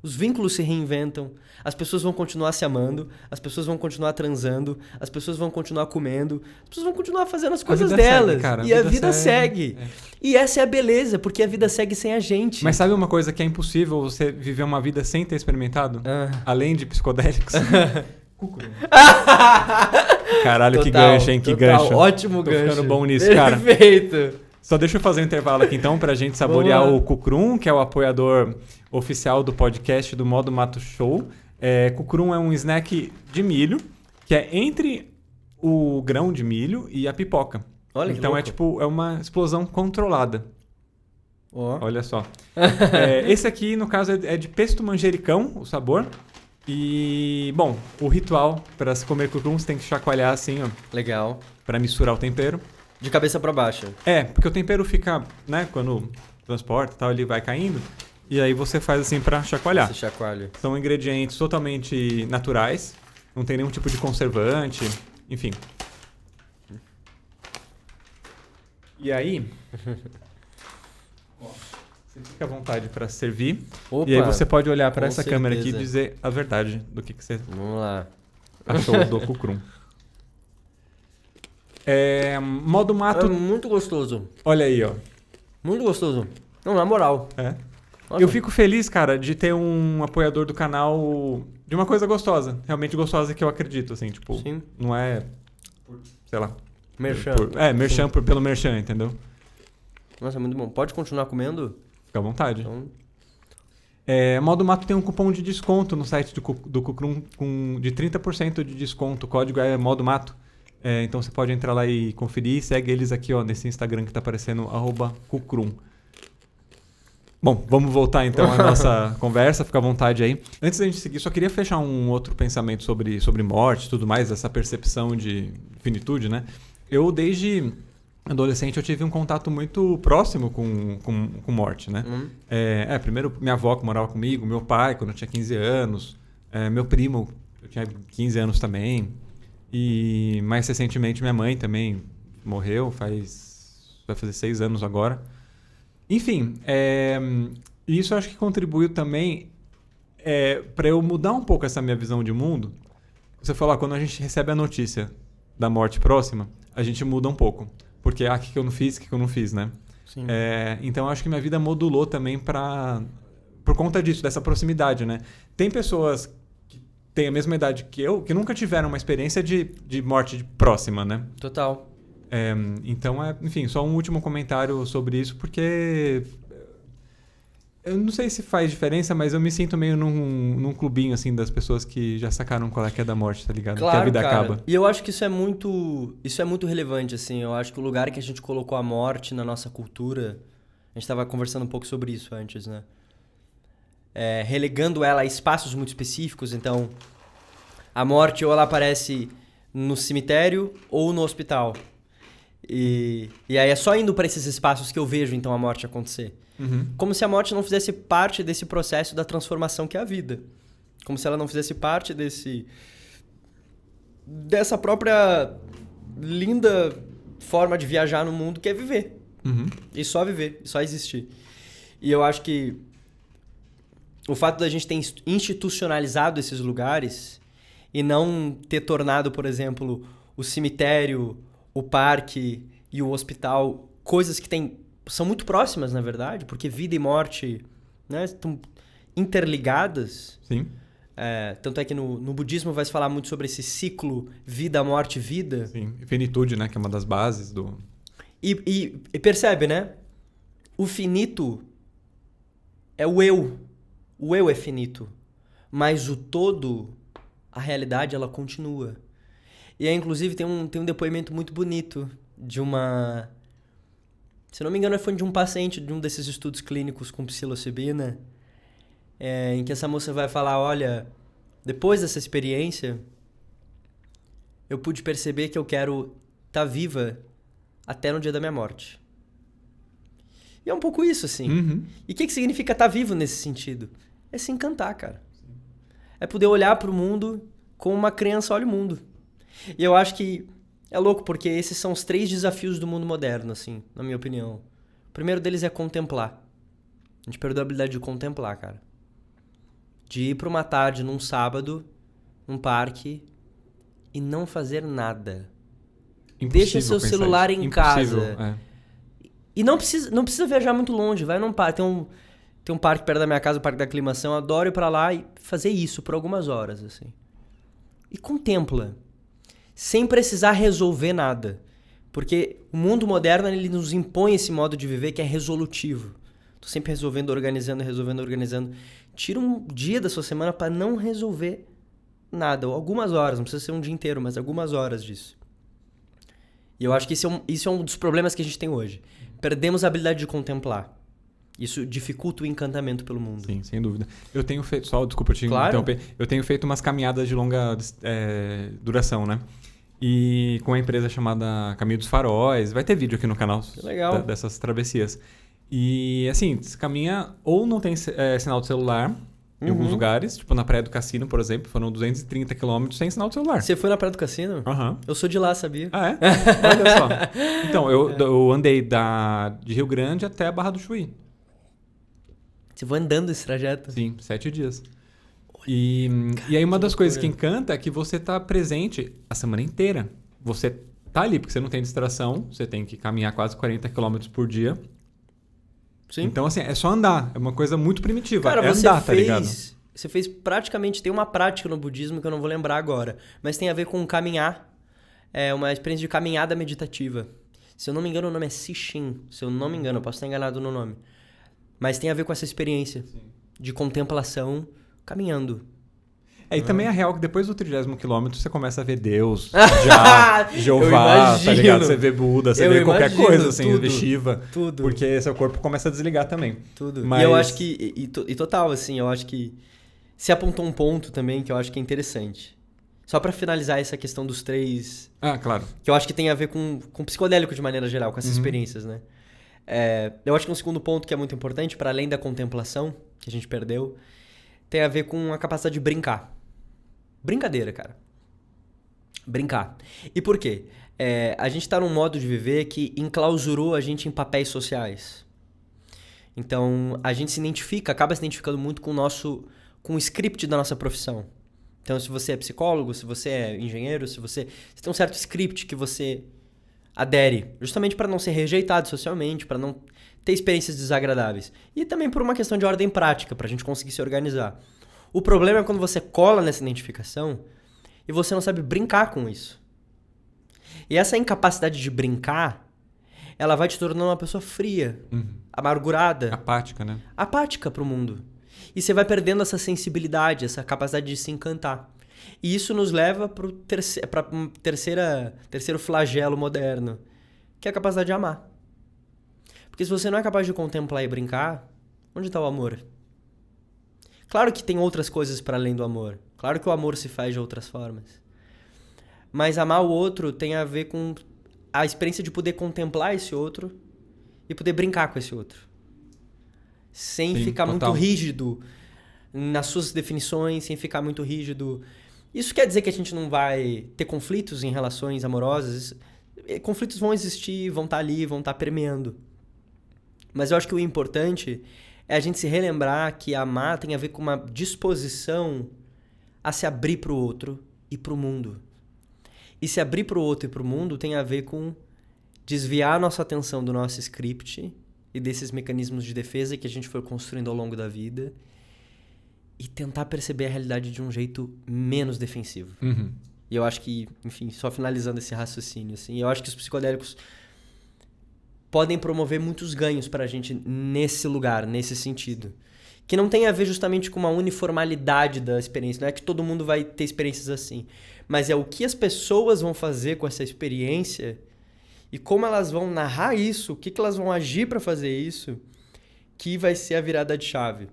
Os vínculos se reinventam. As pessoas vão continuar se amando. As pessoas vão continuar transando. As pessoas vão continuar comendo. As pessoas vão continuar fazendo as coisas delas. Segue, cara. E a vida segue. E essa é a beleza, porque a vida segue sem a gente. Mas sabe uma coisa que é impossível você viver uma vida sem ter experimentado? Além de psicodélicos? Caralho, total, que gancho, hein? Que gancho. Ótimo gancho. Tô ficando bom nisso, cara. Perfeito. Só deixa eu fazer um intervalo aqui então pra gente saborear o Cukrum, que é o apoiador oficial do podcast do Modo Mato Show. Cukrum é um snack de milho, que é entre o grão de milho e a pipoca. Olha então é uma explosão controlada. Olha só. Esse aqui, no caso, é de pesto manjericão, o sabor. E, bom, o ritual para se comer cukrum, você tem que chacoalhar assim, ó. Legal. Para misturar o tempero. De cabeça para baixo. Porque o tempero fica, né, quando transporta e tal, ele vai caindo. E aí você faz assim para chacoalhar. Você chacoalha. São ingredientes totalmente naturais. Não tem nenhum tipo de conservante. Enfim. E aí... Você fica à vontade para servir. Opa, e aí você pode olhar para essa certeza. câmera aqui e dizer a verdade do que você Vamos lá. achou do cukrum. Modo mato... É muito gostoso. Olha aí, ó. Muito gostoso. Não, na moral. Eu fico feliz, cara, de ter um apoiador do canal de uma coisa gostosa. Realmente gostosa que eu acredito, assim, tipo... Sim. Não é... Sei lá. Merchan. Merchan pelo merchan, entendeu? Nossa, é muito bom. Pode continuar comendo? Fica à vontade. Então... Modo Mato tem um cupom de desconto no site do Cukrum de 30% de desconto. O código é Modo Mato. Então você pode entrar lá e conferir. Segue eles aqui, ó, nesse Instagram que tá aparecendo, @Cukrum. Bom, vamos voltar então à nossa conversa. Fica à vontade aí. Antes da gente seguir, só queria fechar um outro pensamento sobre morte e tudo mais, essa percepção de finitude, né? Eu, desde... adolescente, eu tive um contato muito próximo com morte, né? Primeiro, minha avó que morava comigo, meu pai, quando eu tinha 15 anos, meu primo, eu tinha 15 anos também, e mais recentemente minha mãe também morreu, vai fazer 6 anos agora. Enfim, isso eu acho que contribuiu também para eu mudar um pouco essa minha visão de mundo. Você falou, quando a gente recebe a notícia da morte próxima, a gente muda um pouco. Porque, o que eu não fiz, o que eu não fiz, né? Sim. Então, eu acho que minha vida modulou também por conta disso, dessa proximidade, né? Tem pessoas que têm a mesma idade que eu, que nunca tiveram uma experiência de morte próxima, né? Total. Então, enfim, só um último comentário sobre isso, porque... eu não sei se faz diferença, mas eu me sinto meio num clubinho, assim, das pessoas que já sacaram qual é que é da morte, tá ligado? Claro, que a vida cara. acaba. E eu acho que isso é muito relevante, assim. Eu acho que o lugar que a gente colocou a morte na nossa cultura... A gente estava conversando um pouco sobre isso antes, né? Relegando ela a espaços muito específicos. Então, a morte ou ela aparece no cemitério ou no hospital. E aí é só indo para esses espaços que eu vejo, então, a morte acontecer. Como se a morte não fizesse parte desse processo da transformação que é a vida. Como se ela não fizesse parte dessa própria linda forma de viajar no mundo, que é viver. E só viver, só existir. E eu acho que o fato da gente ter institucionalizado esses lugares e não ter tornado, por exemplo, o cemitério, o parque e o hospital coisas que são muito próximas, na verdade, porque vida e morte, né, estão interligadas. Sim. Tanto é que no budismo vai se falar muito sobre esse ciclo vida, morte, vida. Sim. E finitude, né? Que é uma das bases do... E percebe, né? O finito é o eu. O eu é finito. Mas o todo, a realidade, ela continua. E aí, inclusive, tem um depoimento muito bonito de uma... Se não me engano, foi de um paciente de um desses estudos clínicos com psilocibina, em que essa moça vai falar, olha, depois dessa experiência, eu pude perceber que eu quero estar viva até no dia da minha morte. E é um pouco isso, assim. E o que significa estar vivo nesse sentido? É se encantar, cara. É poder olhar para o mundo como uma criança olha o mundo. E eu acho que é louco, porque esses são os 3 desafios do mundo moderno, assim, na minha opinião. O primeiro deles é contemplar. A gente perdeu a habilidade de contemplar, cara. De ir para uma tarde, num sábado, num parque, e não fazer nada. Deixa seu celular em casa. E não precisa viajar muito longe. Vai num parque. Tem um parque perto da minha casa, o Parque da Aclimação. Eu adoro ir pra lá e fazer isso por algumas horas, assim. E contempla. Sem precisar resolver nada. Porque o mundo moderno, ele nos impõe esse modo de viver que é resolutivo. Tô sempre resolvendo, organizando. Tira um dia da sua semana pra não resolver nada. Ou algumas horas. Não precisa ser um dia inteiro, mas algumas horas disso. E eu acho que isso é um dos problemas que a gente tem hoje. Perdemos a habilidade de contemplar. Isso dificulta o encantamento pelo mundo. Sim, sem dúvida. Eu tenho feito... Só, desculpa te interromper. Eu tenho feito umas caminhadas de longa duração, né? E com uma empresa chamada Caminho dos Faróis. Vai ter vídeo aqui no canal dessas travessias. E, assim, você caminha ou não tem sinal de celular... Em alguns lugares, tipo na Praia do Cassino, por exemplo, foram 230 quilômetros sem sinal de celular. Você foi na Praia do Cassino? Eu sou de lá, sabia? Ah, é? Olha só. Então, eu andei de Rio Grande até a Barra do Chuí. Você foi andando esse trajeto? Sim, 7 dias. E aí uma das coisas que encanta é que você tá presente a semana inteira. Você tá ali, porque você não tem distração, você tem que caminhar quase 40 quilômetros por dia. Sim. Então, assim, é só andar. É uma coisa muito primitiva. Cara, andar, tá ligado? Você fez praticamente... Tem uma prática no budismo que eu não vou lembrar agora. Mas tem a ver com caminhar. É uma experiência de caminhada meditativa. Se eu não me engano, o nome é Sishin. Se eu não me engano, eu posso estar enganado no nome. Mas tem a ver com essa experiência de contemplação caminhando. E também é real que depois do 30º quilômetro você começa a ver Deus, Jeová, tá ligado? Você vê Buda, você vê qualquer coisa, assim, vê Shiva. Tudo. Porque seu corpo começa a desligar também. Tudo. Mas... E eu acho que, e total, assim, eu acho que se apontou um ponto também que eu acho que é interessante. Só pra finalizar essa questão dos 3... claro. Que eu acho que tem a ver com psicodélico de maneira geral, com essas experiências, né? Eu acho que um segundo ponto que é muito importante, para além da contemplação, que a gente perdeu, tem a ver com a capacidade de brincar. Brincadeira, cara. Brincar. E por quê? A gente tá num modo de viver que enclausurou a gente em papéis sociais. Então, a gente acaba se identificando muito com o script da nossa profissão. Então, se você é psicólogo, se você é engenheiro, você tem um certo script que você adere, justamente para não ser rejeitado socialmente, para não ter experiências desagradáveis. E também por uma questão de ordem prática, para a gente conseguir se organizar. O problema é quando você cola nessa identificação e você não sabe brincar com isso. E essa incapacidade de brincar, ela vai te tornando uma pessoa fria, amargurada. Apática, né? Apática pro mundo. E você vai perdendo essa sensibilidade, essa capacidade de se encantar. E isso nos leva para um terceiro flagelo moderno, que é a capacidade de amar. Porque se você não é capaz de contemplar e brincar, onde está o amor? Claro que tem outras coisas para além do amor. Claro que o amor se faz de outras formas. Mas amar o outro tem a ver com a experiência de poder contemplar esse outro e poder brincar com esse outro. Sem ficar muito rígido nas suas definições, sem ficar muito rígido. Isso quer dizer que a gente não vai ter conflitos em relações amorosas? Conflitos vão existir, vão estar ali, vão estar permeando. Mas eu acho que o importante é a gente se relembrar que amar tem a ver com uma disposição a se abrir para o outro e para o mundo. E se abrir para o outro e para o mundo tem a ver com desviar a nossa atenção do nosso script e desses mecanismos de defesa que a gente foi construindo ao longo da vida e tentar perceber a realidade de um jeito menos defensivo. Uhum. E eu acho que, enfim, só finalizando esse raciocínio, assim, eu acho que os psicodélicos podem promover muitos ganhos pra gente nesse lugar, nesse sentido. Que não tem a ver justamente com uma uniformidade da experiência. Não é que todo mundo vai ter experiências assim. Mas é o que as pessoas vão fazer com essa experiência e como elas vão narrar isso, o que elas vão agir pra fazer isso, que vai ser a virada de chave.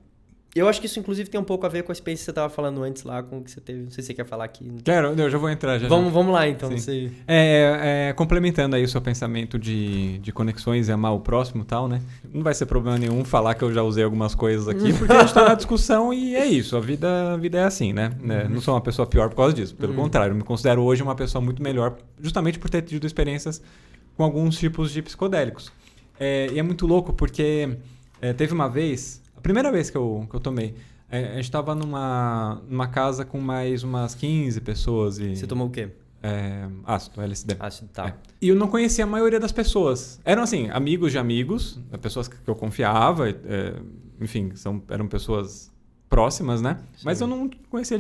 Eu acho que isso, inclusive, tem um pouco a ver com a experiência que você estava falando antes lá, com o que você teve. Não sei se você quer falar aqui. Quero, eu já vou entrar. Vamos lá, então. Você... complementando aí o seu pensamento de conexões e amar o próximo e tal, né? Não vai ser problema nenhum falar que eu já usei algumas coisas aqui, porque a gente tá na discussão e é isso. A vida é assim, né? Não sou uma pessoa pior por causa disso. Pelo contrário, eu me considero hoje uma pessoa muito melhor, justamente por ter tido experiências com alguns tipos de psicodélicos. E é muito louco, porque teve uma vez... A primeira vez que eu tomei, a gente tava numa casa com mais umas 15 pessoas e... Você tomou o quê? Ácido, LSD. Ácido, tá. E eu não conhecia a maioria das pessoas. Eram, assim, amigos de amigos, pessoas que eu confiava, enfim, eram pessoas próximas, né? Sim. Mas eu não conhecia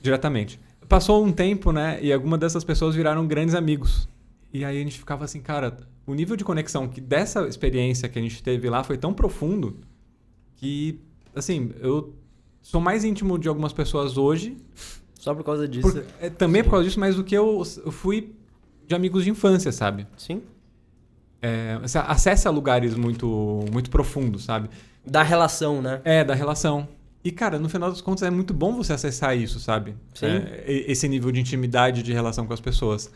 diretamente. Passou um tempo, né? E algumas dessas pessoas viraram grandes amigos. E aí a gente ficava assim, cara, o nível de conexão dessa experiência que a gente teve lá foi tão profundo... que, assim, eu sou mais íntimo de algumas pessoas hoje. Só por causa disso. Também por causa disso, mas do que eu fui de amigos de infância, sabe? Sim. Você acessa lugares muito, muito profundos, sabe? Da relação, né? Da relação. E, cara, no final das contas é muito bom você acessar isso, sabe? Sim. Esse nível de intimidade, de relação com as pessoas.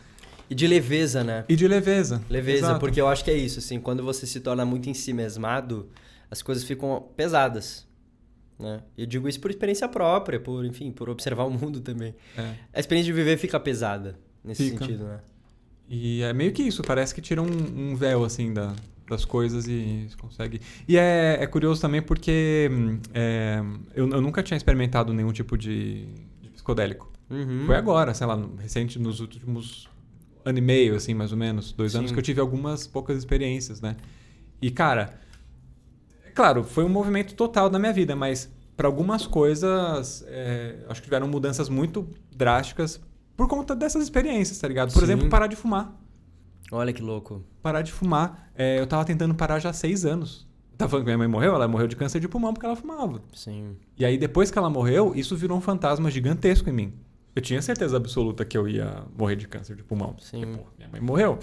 E de leveza, né? E de leveza. Leveza, exato. Porque eu acho que é isso, assim, quando você se torna muito ensimesmado, as coisas ficam pesadas, né? Eu digo isso por experiência própria, por observar o mundo também. A experiência de viver fica pesada nesse sentido, né? E é meio que isso, parece que tira um véu, assim, das coisas e você consegue... E é curioso também porque eu nunca tinha experimentado nenhum tipo de psicodélico. Uhum. Foi agora, sei lá, recente, nos últimos ano e meio, assim, mais ou menos, 2 anos, que eu tive algumas poucas experiências, né? E, cara... Claro, foi um movimento total na minha vida, mas para algumas coisas, acho que tiveram mudanças muito drásticas por conta dessas experiências, tá ligado? Por exemplo, parar de fumar. Olha que louco. Parar de fumar. Eu tava tentando parar já há 6 anos. Tava falando que minha mãe morreu, ela morreu de câncer de pulmão porque ela fumava. Sim. E aí, depois que ela morreu, isso virou um fantasma gigantesco em mim. Eu tinha certeza absoluta que eu ia morrer de câncer de pulmão. Sim. Porque, minha mãe morreu,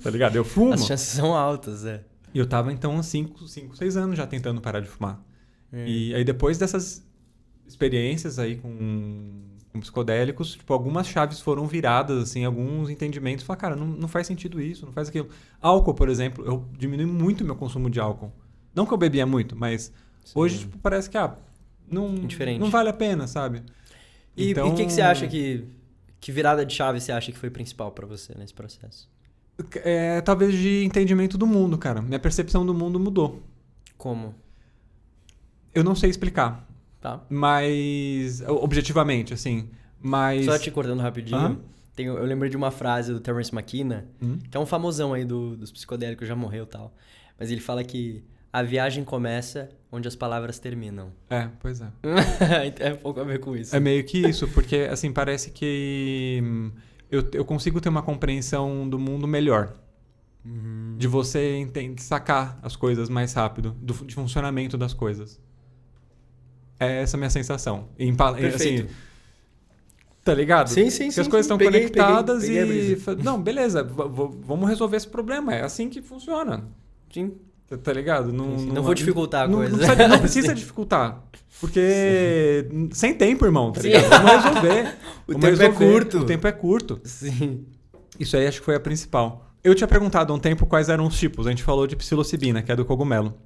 tá ligado? Eu fumo. As chances são altas, E eu tava, então, há 5, 6 anos já tentando parar de fumar. E aí, depois dessas experiências aí com psicodélicos, tipo, algumas chaves foram viradas, assim, alguns entendimentos. Falar, cara, não faz sentido isso, não faz aquilo. Álcool, por exemplo, eu diminui muito meu consumo de álcool. Não que eu bebia muito, mas hoje, tipo, parece que, não vale a pena, sabe? E então... o que você acha que virada de chave você acha que foi principal pra você nesse processo? Talvez de entendimento do mundo, cara. Minha percepção do mundo mudou. Como? Eu não sei explicar. Tá. Mas... Objetivamente, assim. Mas... Só te cortando rapidinho. Eu lembrei de uma frase do Terence McKenna, que é um famosão aí dos psicodélicos, já morreu e tal. Mas ele fala que a viagem começa onde as palavras terminam. Pois é. É um pouco a ver com isso. É meio que isso, porque, assim, parece que... Eu consigo ter uma compreensão do mundo melhor. De você sacar as coisas mais rápido. De funcionamento das coisas. É essa a minha sensação. Perfeito. Assim, tá ligado? Sim. Que as coisas estão conectadas peguei Não, beleza. Vamos resolver esse problema. É assim que funciona. Sim. Tá ligado? Não vou dificultar a coisa. Não precisa dificultar. Porque sem tempo, irmão, tá ligado? Vamos resolver. O tempo é curto. O tempo é curto. Sim. Isso aí acho que foi a principal. Eu tinha perguntado há um tempo quais eram os tipos. A gente falou de psilocibina, que é do cogumelo.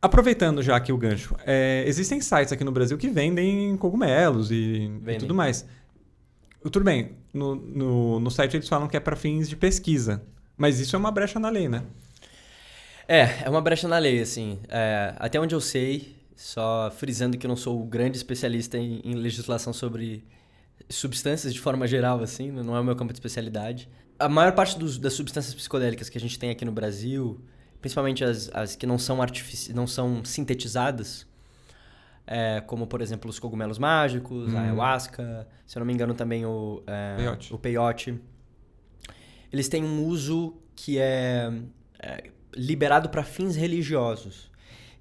Aproveitando já aqui o gancho, existem sites aqui no Brasil que vendem cogumelos e tudo mais. Tudo bem, no site eles falam que é para fins de pesquisa, mas isso é uma brecha na lei, né? É uma brecha na lei, assim. Até onde eu sei, só frisando que eu não sou o grande especialista em legislação sobre substâncias de forma geral, assim, não é o meu campo de especialidade. A maior parte das substâncias psicodélicas que a gente tem aqui no Brasil, principalmente as que não são sintetizadas, como, por exemplo, os cogumelos mágicos, a ayahuasca, se eu não me engano também o peyote. Eles têm um uso que é liberado para fins religiosos.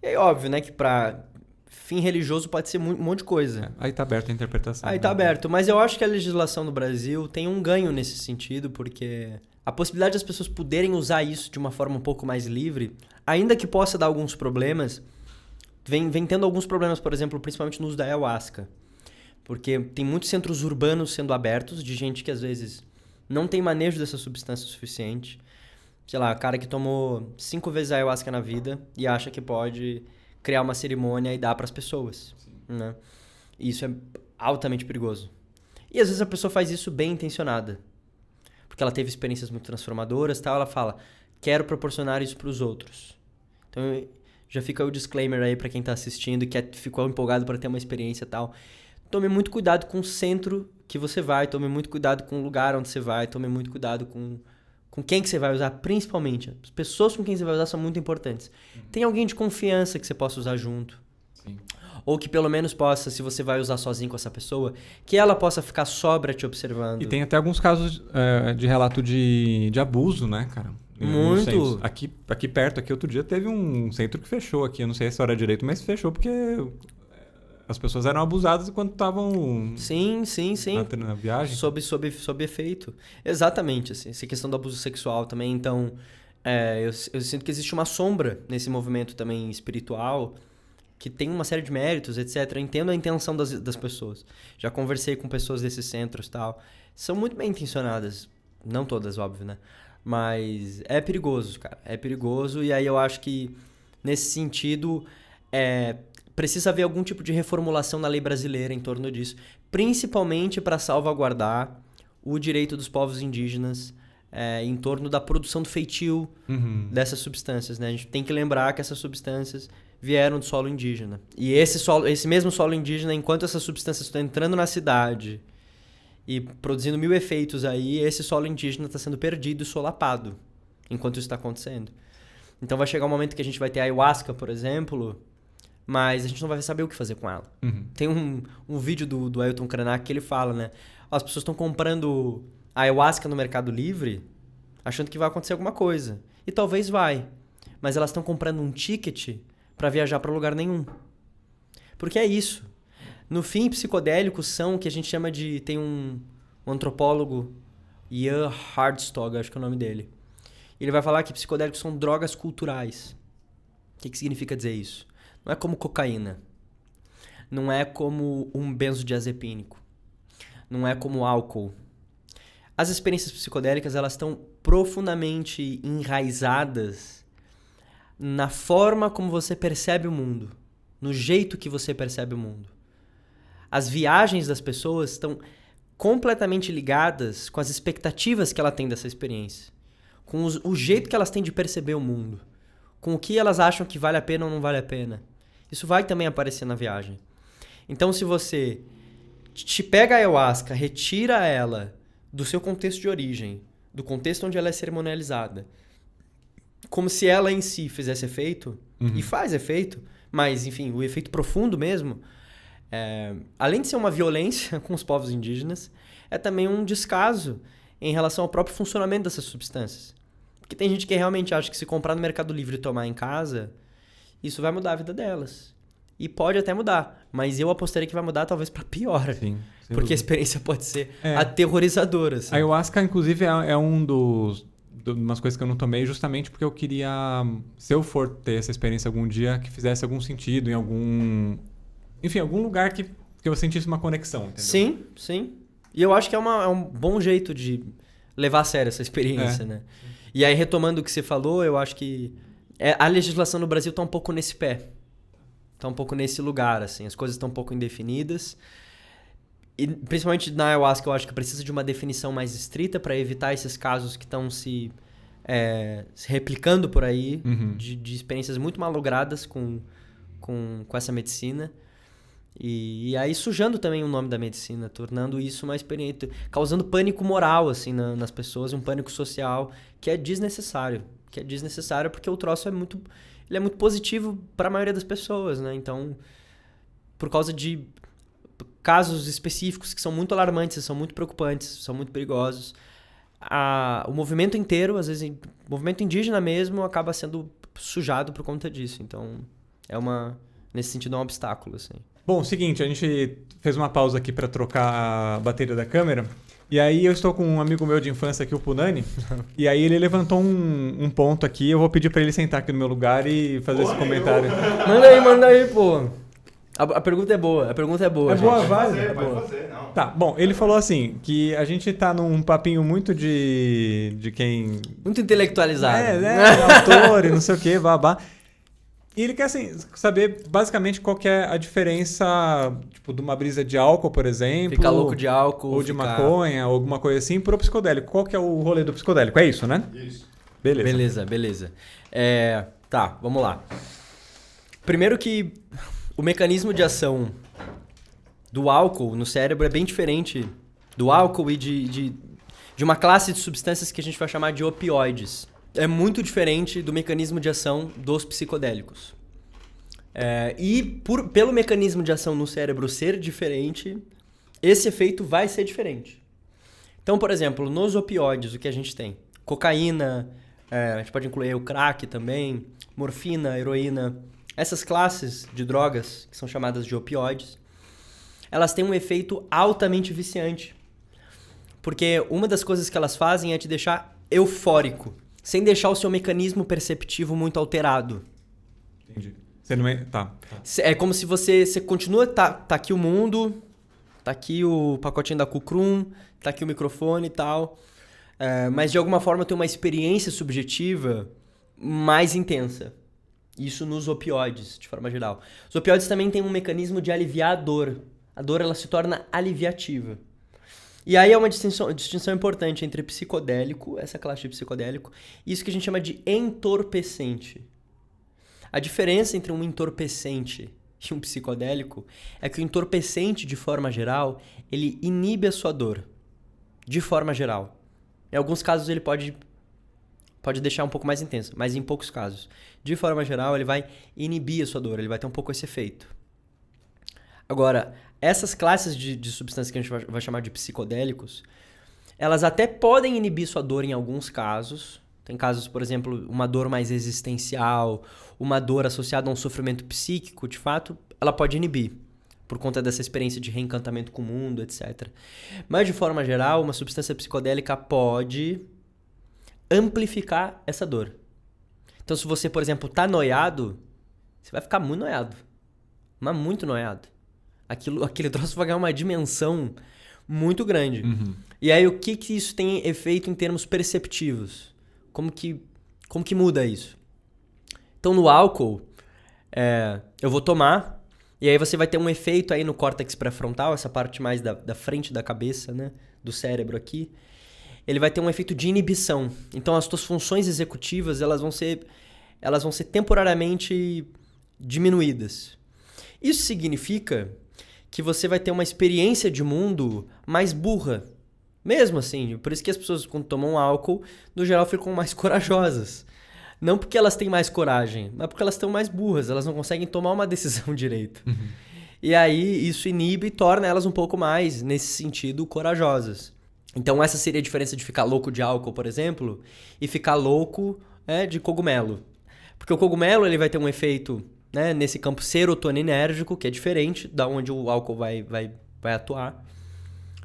E aí, óbvio, né, que para fim religioso pode ser um monte de coisa. Aí tá aberto a interpretação. Aí tá aberto, mas eu acho que a legislação no Brasil tem um ganho nesse sentido, porque a possibilidade das pessoas poderem usar isso de uma forma um pouco mais livre, ainda que possa dar alguns problemas, vem tendo alguns problemas, por exemplo, principalmente no uso da ayahuasca. Porque tem muitos centros urbanos sendo abertos de gente que às vezes não tem manejo dessa substância suficiente. Sei lá, cara que tomou 5 vezes ayahuasca na vida e acha que pode criar uma cerimônia e dar para as pessoas, né? E isso é altamente perigoso. E às vezes a pessoa faz isso bem intencionada, porque ela teve experiências muito transformadoras, tal, ela fala, quero proporcionar isso para os outros. Então já fica o disclaimer aí para quem está assistindo, que ficou empolgado para ter uma experiência e tal. Tome muito cuidado com o centro que você vai, tome muito cuidado com o lugar onde você vai, tome muito cuidado com quem que você vai usar, principalmente. As pessoas com quem você vai usar são muito importantes. Tem alguém de confiança que você possa usar junto. Sim. Ou que pelo menos possa, se você vai usar sozinho com essa pessoa, que ela possa ficar sóbria te observando. E tem até alguns casos de relato de abuso, né, cara? Muito. Aqui perto, aqui outro dia, teve um centro que fechou aqui. Eu não sei a história direito, mas fechou porque as pessoas eram abusadas enquanto estavam Sim. na viagem. Sob efeito. Exatamente. Assim, essa questão do abuso sexual também. Então, eu sinto que existe uma sombra nesse movimento também espiritual que tem uma série de méritos, etc. Eu entendo a intenção das pessoas. Já conversei com pessoas desses centros e tal. São muito bem intencionadas. Não todas, óbvio, né? Mas é perigoso, cara. É perigoso. E aí eu acho que, nesse sentido, precisa haver algum tipo de reformulação na lei brasileira em torno disso. Principalmente para salvaguardar o direito dos povos indígenas em torno da produção do feitio dessas substâncias, né? A gente tem que lembrar que essas substâncias vieram do solo indígena. E esse mesmo solo indígena, enquanto essas substâncias estão entrando na cidade e produzindo 1000 efeitos aí, esse solo indígena está sendo perdido e solapado enquanto isso está acontecendo. Então vai chegar um momento que a gente vai ter a ayahuasca, por exemplo, mas a gente não vai saber o que fazer com ela. Tem um vídeo do Ailton Krenak que ele fala, né? As pessoas estão comprando ayahuasca no Mercado Livre achando que vai acontecer alguma coisa. E talvez vai. Mas elas estão comprando um ticket para viajar para lugar nenhum. Porque é isso. No fim, psicodélicos são o que a gente chama de... Tem um antropólogo, Ian Hardstog, acho que é o nome dele. Ele vai falar que psicodélicos são drogas culturais. O que significa dizer isso? Não é como cocaína. Não é como um benzodiazepínico. Não é como álcool. As experiências psicodélicas, elas estão profundamente enraizadas na forma como você percebe o mundo. No jeito que você percebe o mundo. As viagens das pessoas estão completamente ligadas com as expectativas que ela tem dessa experiência. Com o jeito que elas têm de perceber o mundo. Com o que elas acham que vale a pena ou não vale a pena. Isso vai também aparecer na viagem. Então, se você te pega a ayahuasca, retira ela do seu contexto de origem, do contexto onde ela é cerimonializada, como se ela em si fizesse efeito, e faz efeito, mas, enfim, o efeito profundo mesmo, além de ser uma violência com os povos indígenas, é também um descaso em relação ao próprio funcionamento dessas substâncias. Porque tem gente que realmente acha que se comprar no Mercado Livre e tomar em casa, isso vai mudar a vida delas. E pode até mudar, mas eu apostaria que vai mudar talvez para pior. Sim, porque a experiência pode ser aterrorizadora. Assim. A ayahuasca, inclusive, é umas coisas que eu não tomei justamente porque eu queria, se eu for ter essa experiência algum dia, que fizesse algum sentido em algum lugar que eu sentisse uma conexão, entendeu? Sim. E eu acho que é um bom jeito de levar a sério essa experiência, né? E aí, retomando o que você falou, eu acho que A legislação no Brasil está um pouco nesse pé. Está um pouco nesse lugar, assim. As coisas estão um pouco indefinidas. E, principalmente na ayahuasca, eu acho que precisa de uma definição mais estrita para evitar esses casos que estão se replicando por aí, de experiências muito malogradas com essa medicina. E aí sujando também o nome da medicina, tornando isso uma experiência, causando pânico moral assim nas pessoas, um pânico social que é desnecessário. Porque o troço ele é muito positivo para a maioria das pessoas, né? Então, por causa de casos específicos que são muito alarmantes, são muito preocupantes, são muito perigosos, o movimento inteiro, às vezes o movimento indígena mesmo, acaba sendo sujado por conta disso. Então, nesse sentido, é um obstáculo, assim. Bom, seguinte, a gente fez uma pausa aqui para trocar a bateria da câmera. E aí eu estou com um amigo meu de infância aqui, o Punani. E aí ele levantou um ponto aqui. Eu vou pedir para ele sentar aqui no meu lugar e fazer esse comentário. Manda aí, pô. A pergunta é boa. É gente. boa, vai? Pode fazer, não. Tá, bom, ele falou assim, que a gente tá num papinho muito de quem... Muito intelectualizado. Autor e não sei o que, babá. E ele quer assim, saber basicamente qual que é a diferença, tipo, de uma brisa de álcool, por exemplo. Ficar louco de álcool. Ou de maconha, ou alguma coisa assim, pro psicodélico. Qual que é o rolê do psicodélico? É isso, né? Isso. Beleza. Tá, vamos lá. Primeiro que o mecanismo de ação do álcool no cérebro é bem diferente do álcool e de uma classe de substâncias que a gente vai chamar de opioides. É muito diferente do mecanismo de ação dos psicodélicos. Pelo mecanismo de ação no cérebro ser diferente, esse efeito vai ser diferente. Então, por exemplo, nos opioides, o que a gente tem? Cocaína, a gente pode incluir o crack também, morfina, heroína. Essas classes de drogas, que são chamadas de opioides, elas têm um efeito altamente viciante. Porque uma das coisas que elas fazem é te deixar eufórico, sem deixar o seu mecanismo perceptivo muito alterado. Entendi. Você não é... Tá. É como se você continua... Tá aqui o mundo, tá aqui o pacotinho da Cucrum, tá aqui o microfone e tal. Mas de alguma forma tem uma experiência subjetiva mais intensa. Isso nos opioides, de forma geral. Os opioides também têm um mecanismo de aliviar a dor. A dor ela se torna aliviativa. E aí é uma distinção importante entre psicodélico, essa classe de psicodélico, e isso que a gente chama de entorpecente. A diferença entre um entorpecente e um psicodélico é que o entorpecente, de forma geral, ele inibe a sua dor. De forma geral. Em alguns casos ele pode deixar um pouco mais intenso, mas em poucos casos. De forma geral, ele vai inibir a sua dor, ele vai ter um pouco esse efeito. Agora, essas classes de substâncias que a gente vai chamar de psicodélicos, elas até podem inibir sua dor em alguns casos. Tem casos, por exemplo, uma dor mais existencial, uma dor associada a um sofrimento psíquico, de fato, ela pode inibir, por conta dessa experiência de reencantamento com o mundo, etc. Mas, de forma geral, uma substância psicodélica pode amplificar essa dor. Então, se você, por exemplo, tá noiado, você vai ficar muito noiado. Mas muito noiado. Aquele troço vai ganhar uma dimensão muito grande. Uhum. E aí, o que isso tem efeito em termos perceptivos? Como que muda isso? Então, no álcool, eu vou tomar, e aí você vai ter um efeito aí no córtex pré-frontal, essa parte mais da frente da cabeça, né? Do cérebro aqui. Ele vai ter um efeito de inibição. Então, as tuas funções executivas, elas vão ser temporariamente diminuídas. Isso significa que você vai ter uma experiência de mundo mais burra. Mesmo assim. Por isso que as pessoas, quando tomam álcool, no geral, ficam mais corajosas. Não porque elas têm mais coragem, mas porque elas estão mais burras. Elas não conseguem tomar uma decisão direito. Uhum. E aí, isso inibe e torna elas um pouco mais, nesse sentido, corajosas. Então, essa seria a diferença de ficar louco de álcool, por exemplo, e ficar louco de cogumelo. Porque o cogumelo ele vai ter um efeito, né, nesse campo serotoninérgico, que é diferente da onde o álcool vai atuar.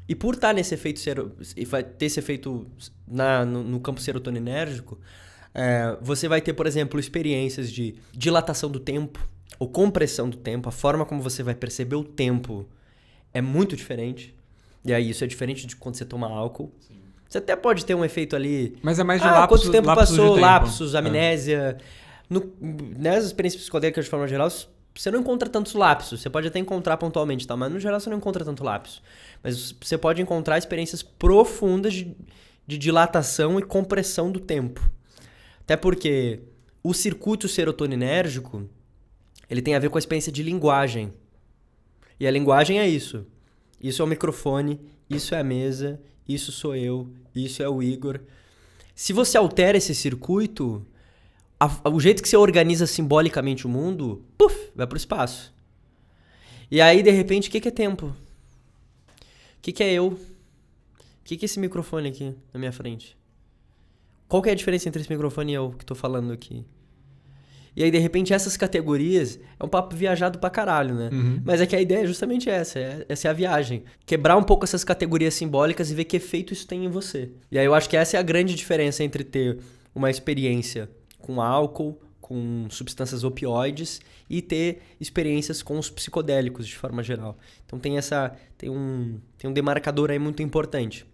E por estar nesse efeito e vai ter esse efeito no campo serotoninérgico, você vai ter, por exemplo, experiências de dilatação do tempo ou compressão do tempo. A forma como você vai perceber o tempo é muito diferente. E aí isso é diferente de quando você toma álcool. Sim. Você até pode ter um efeito ali... Mas é mais de lapsos, quanto tempo lapsos passou, de tempo. lapsos, amnésia... Nas experiências psicodélicas de forma geral, você não encontra tantos lapsos. Você pode até encontrar pontualmente, tá? Mas no geral você não encontra tanto lapso. Mas você pode encontrar experiências profundas de dilatação e compressão do tempo. Até porque o circuito serotoninérgico, ele tem a ver com a experiência de linguagem. E a linguagem é isso. Isso é o microfone, isso é a mesa, isso sou eu, isso é o Igor. Se você altera esse circuito, o jeito que você organiza simbolicamente o mundo, vai pro espaço. E aí, de repente, o que é tempo? O que é eu? O que é esse microfone aqui na minha frente? Qual que é a diferença entre esse microfone e eu que tô falando aqui? E aí, de repente, essas categorias... É um papo viajado pra caralho, né? Uhum. Mas é que a ideia é justamente essa. Essa é a viagem. Quebrar um pouco essas categorias simbólicas e ver que efeito isso tem em você. E aí, eu acho que essa é a grande diferença entre ter uma experiência com álcool, com substâncias opioides e ter experiências com os psicodélicos, de forma geral. Então, tem um demarcador aí muito importante.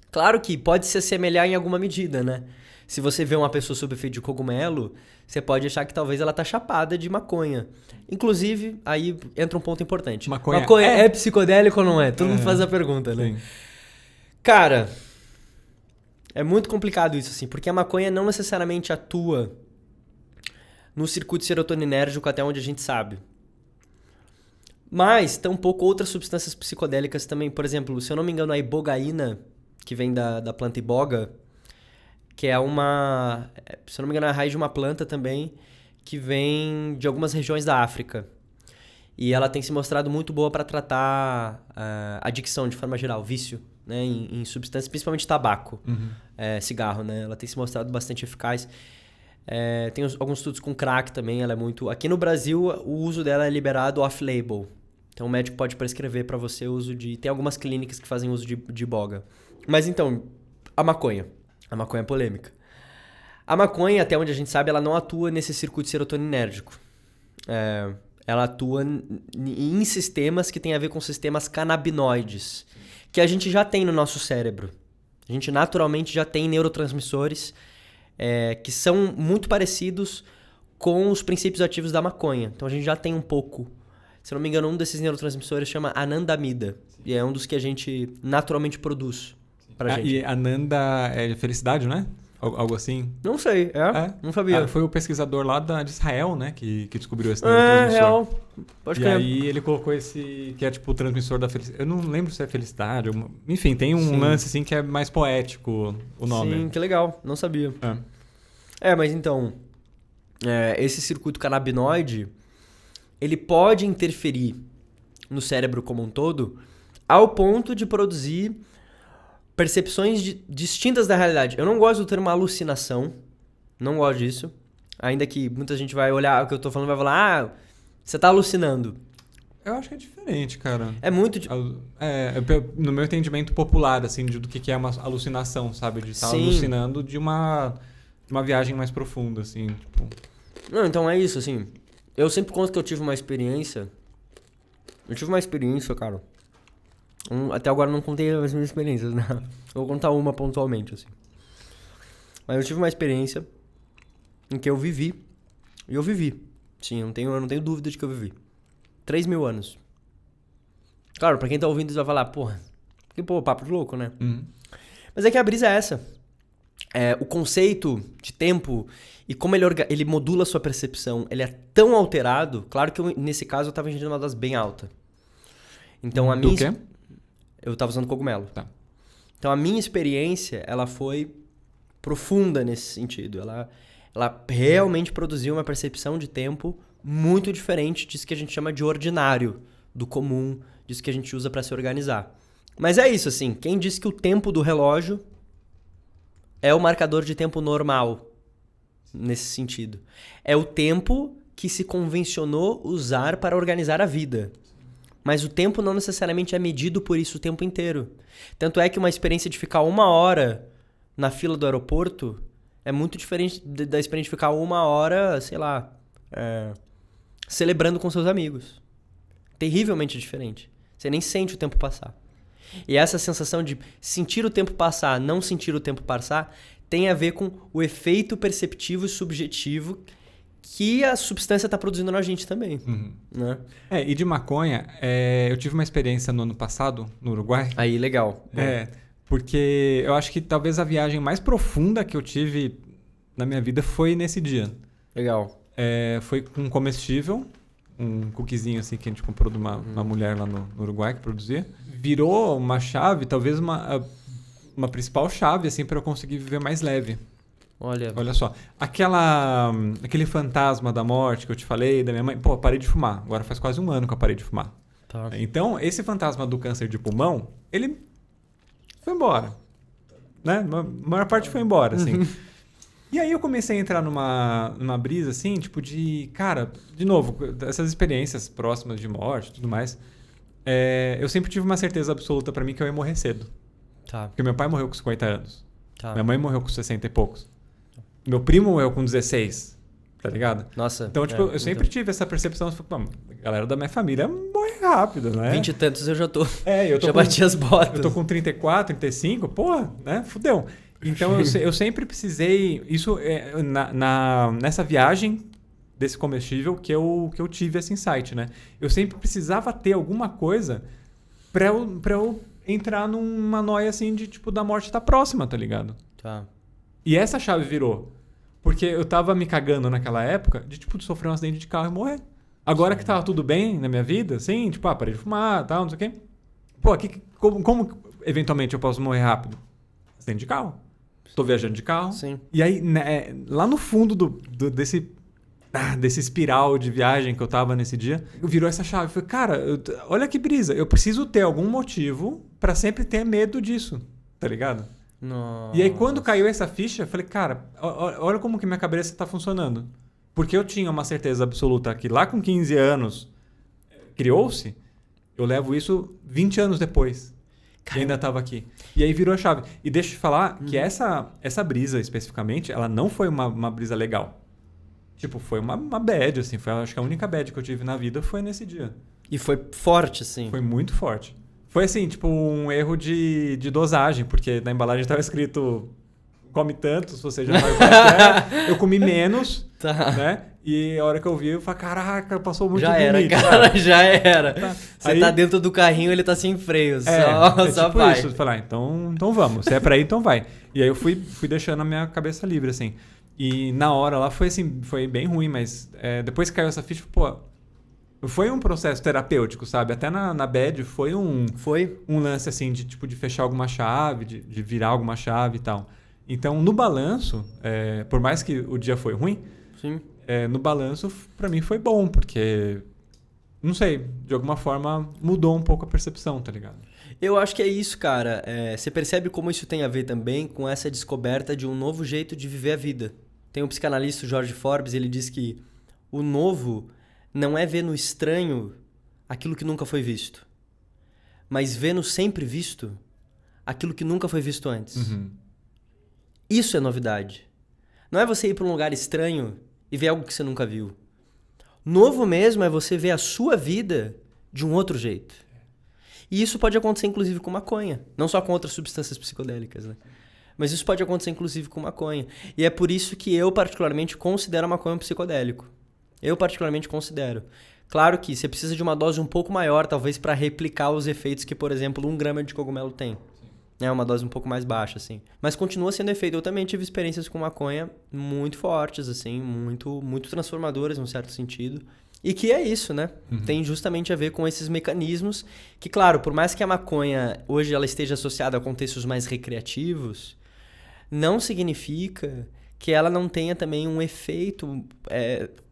Claro que pode se assemelhar em alguma medida, né? Se você vê uma pessoa sob efeito de cogumelo, você pode achar que talvez ela tá chapada de maconha. Inclusive, aí entra um ponto importante. Maconha é psicodélico ou não é? Todo mundo faz a pergunta, né? Sim. Cara, é muito complicado isso, assim, porque a maconha não necessariamente atua no circuito serotoninérgico até onde a gente sabe. Mas, tampouco outras substâncias psicodélicas também. Por exemplo, se eu não me engano, a ibogaína, que vem da planta iboga, que é uma... Se eu não me engano, é a raiz de uma planta também, que vem de algumas regiões da África. E ela tem se mostrado muito boa para tratar adicção, de forma geral, vício, né, em substâncias, principalmente tabaco, cigarro, né? Ela tem se mostrado bastante eficaz. Tem alguns estudos com crack também, ela é muito... Aqui no Brasil, o uso dela é liberado off-label. Então, o médico pode prescrever para você o uso de... Tem algumas clínicas que fazem uso de iboga. Mas, então, a maconha. A maconha é polêmica. A maconha, até onde a gente sabe, ela não atua nesse circuito serotoninérgico. Ela atua em sistemas que têm a ver com sistemas canabinoides, que a gente já tem no nosso cérebro. A gente naturalmente já tem neurotransmissores que são muito parecidos com os princípios ativos da maconha. Então a gente já tem um pouco. Se não me engano, um desses neurotransmissores chama anandamida. E é um dos que a gente naturalmente produz pra gente. E Ananda é felicidade, né? Algo assim? Não sei, não sabia. Foi o pesquisador lá de Israel, né? Que descobriu esse neurotransmissor. Real. Pode crer. Aí ele colocou esse, que é tipo o transmissor da felicidade. Eu não lembro se é felicidade. Enfim, tem um lance assim que é mais poético o nome. Sim, que legal. Não sabia. Mas então, esse circuito canabinoide, ele pode interferir no cérebro como um todo ao ponto de produzir percepções distintas da realidade. Eu não gosto do termo alucinação. Não gosto disso. Ainda que muita gente vai olhar o que eu tô falando e vai falar, você tá alucinando. Eu acho que é diferente, cara. É muito... no meu entendimento popular, assim, do que é uma alucinação, sabe? De estar alucinando de uma viagem mais profunda, assim, tipo... Não, então é isso, assim. Eu sempre conto que eu tive uma experiência. Cara. Até agora eu não contei as minhas experiências, né? Eu vou contar uma pontualmente, assim. Mas eu tive uma experiência em que eu vivi. E eu vivi. Sim, eu não tenho dúvida de que eu vivi. 3.000 anos. Claro, pra quem tá ouvindo, isso vai falar, porra, que papo de louco, né? Mas é que a brisa é essa. O conceito de tempo e como ele modula a sua percepção, ele é tão alterado. Claro que nesse caso eu tava ingerindo uma dose bem alta. Então a minha... Do quê? Eu tava usando cogumelo. Tá. Então a minha experiência, ela foi profunda nesse sentido. Ela realmente produziu uma percepção de tempo muito diferente disso que a gente chama de ordinário, do comum, disso que a gente usa para se organizar. Mas é isso, assim, quem disse que o tempo do relógio é o marcador de tempo normal, nesse sentido? É o tempo que se convencionou usar para organizar a vida. Mas o tempo não necessariamente é medido por isso o tempo inteiro. Tanto é que uma experiência de ficar 1 hora na fila do aeroporto é muito diferente da experiência de ficar 1 hora, sei lá, celebrando com seus amigos. Terrivelmente diferente. Você nem sente o tempo passar. E essa sensação de sentir o tempo passar, não sentir o tempo passar, tem a ver com o efeito perceptivo e subjetivo que a substância está produzindo na gente também, né? E de maconha, eu tive uma experiência no ano passado, no Uruguai. Aí, legal. Porque eu acho que talvez a viagem mais profunda que eu tive na minha vida foi nesse dia. Legal. Foi com um comestível, um cookiezinho assim que a gente comprou de uma mulher lá no Uruguai que produzia. Virou uma chave, talvez uma principal chave assim para eu conseguir viver mais leve. Olha só, aquele fantasma da morte que eu te falei, da minha mãe, eu parei de fumar. Agora faz quase um ano que eu parei de fumar. Tá. Então, esse fantasma do câncer de pulmão, ele foi embora. Né? A maior parte foi embora, assim. E aí eu comecei a entrar numa brisa, assim, tipo de... Cara, de novo, essas experiências próximas de morte e tudo mais, eu sempre tive uma certeza absoluta pra mim que eu ia morrer cedo. Tá. Porque meu pai morreu com 50 anos. Tá. Minha mãe morreu com 60 e poucos. Meu primo morreu com 16, tá ligado? Nossa. Então, tipo, eu sempre tive essa percepção, a galera da minha família morre rápido, né? 20 e tantos eu já tô. Eu tô já bati as botas. Eu tô com 34, 35, porra, né? Fudeu. Então, eu sempre precisei... Isso nessa viagem desse comestível que eu tive esse insight, né? Eu sempre precisava ter alguma coisa pra eu entrar numa noia, assim, de, tipo, da morte tá próxima, tá ligado? Tá. E essa chave virou. Porque eu tava me cagando naquela época de, tipo, sofrer um acidente de carro e morrer. Agora que tava tudo bem na minha vida, assim, tipo, parei de fumar, tal, não sei o quê. Pô, como eventualmente eu posso morrer rápido? Acidente de carro. Tô viajando de carro. Sim. E aí, né, lá no fundo desse espiral de viagem que eu tava nesse dia, virou essa chave. Eu falei, cara, olha que brisa. Eu preciso ter algum motivo pra sempre ter medo disso, tá ligado? Nossa. E aí, quando caiu essa ficha, eu falei, cara, olha como que minha cabeça tá funcionando. Porque eu tinha uma certeza absoluta que lá com 15 anos criou-se, eu levo isso 20 anos depois. Que ainda tava aqui. E aí virou a chave. E deixa eu te falar que essa brisa, especificamente, ela não foi uma brisa legal. Tipo, foi uma bad, assim. Acho que a única bad que eu tive na vida foi nesse dia. E foi forte, assim. Foi muito forte. Foi assim, tipo, um erro de dosagem, porque na embalagem estava escrito come tanto, se você já sabe o que é. Eu comi menos, né? E a hora que eu vi, eu falei, caraca, passou muito já limite. Já era, cara, já era. Tá. Você aí, tá dentro do carrinho, ele tá sem freio, só tipo vai. Isso. Eu falei, então vamos, se é pra ir, então vai. E aí eu fui deixando a minha cabeça livre, assim. E na hora lá foi assim, foi bem ruim, mas depois que caiu essa ficha, pô... Foi um processo terapêutico, sabe? Até na bad foi um lance assim de tipo de fechar alguma chave, de virar alguma chave e tal. Então, no balanço, por mais que o dia foi ruim, sim. No balanço pra mim foi bom, porque não sei, de alguma forma mudou um pouco a percepção, tá ligado? Eu acho que é isso, cara. Você percebe como isso tem a ver também com essa descoberta de um novo jeito de viver a vida. Tem um psicanalista, o Jorge Forbes, ele diz que o novo não é ver no estranho aquilo que nunca foi visto, mas ver no sempre visto aquilo que nunca foi visto antes. Uhum. Isso é novidade. Não é você ir para um lugar estranho e ver algo que você nunca viu. Novo mesmo é você ver a sua vida de um outro jeito. E isso pode acontecer inclusive com maconha, não só com outras substâncias psicodélicas, né? Mas isso pode acontecer inclusive com maconha. E é por isso que eu particularmente considero a maconha um psicodélico. Eu particularmente considero. Claro que você precisa de uma dose um pouco maior, talvez, para replicar os efeitos que, por exemplo, 1 grama de cogumelo tem. É uma dose um pouco mais baixa, assim. Mas continua sendo efeito. Eu também tive experiências com maconha muito fortes, assim, muito, muito transformadoras, num certo sentido. E que é isso, né? Uhum. Tem justamente a ver com esses mecanismos que, claro, por mais que a maconha hoje ela esteja associada a contextos mais recreativos, não significa que ela não tenha também um efeito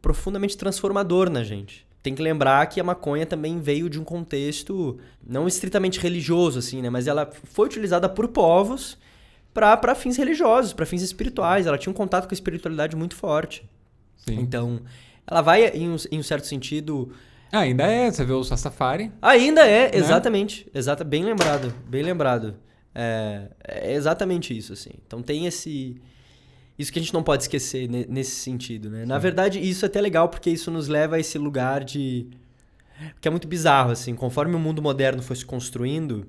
profundamente transformador na gente. Tem que lembrar que a maconha também veio de um contexto não estritamente religioso, assim, né? Mas ela foi utilizada por povos para fins religiosos, para fins espirituais. Ela tinha um contato com a espiritualidade muito forte. Sim. Então, ela vai, em um certo sentido... Ainda você vê o Rastafari. Ainda é, né? Exatamente. Bem lembrado, bem lembrado. É exatamente isso, assim. Então tem isso que a gente não pode esquecer nesse sentido, né? Na verdade, isso é até legal, porque isso nos leva a esse lugar que é muito bizarro, assim. Conforme o mundo moderno foi se construindo,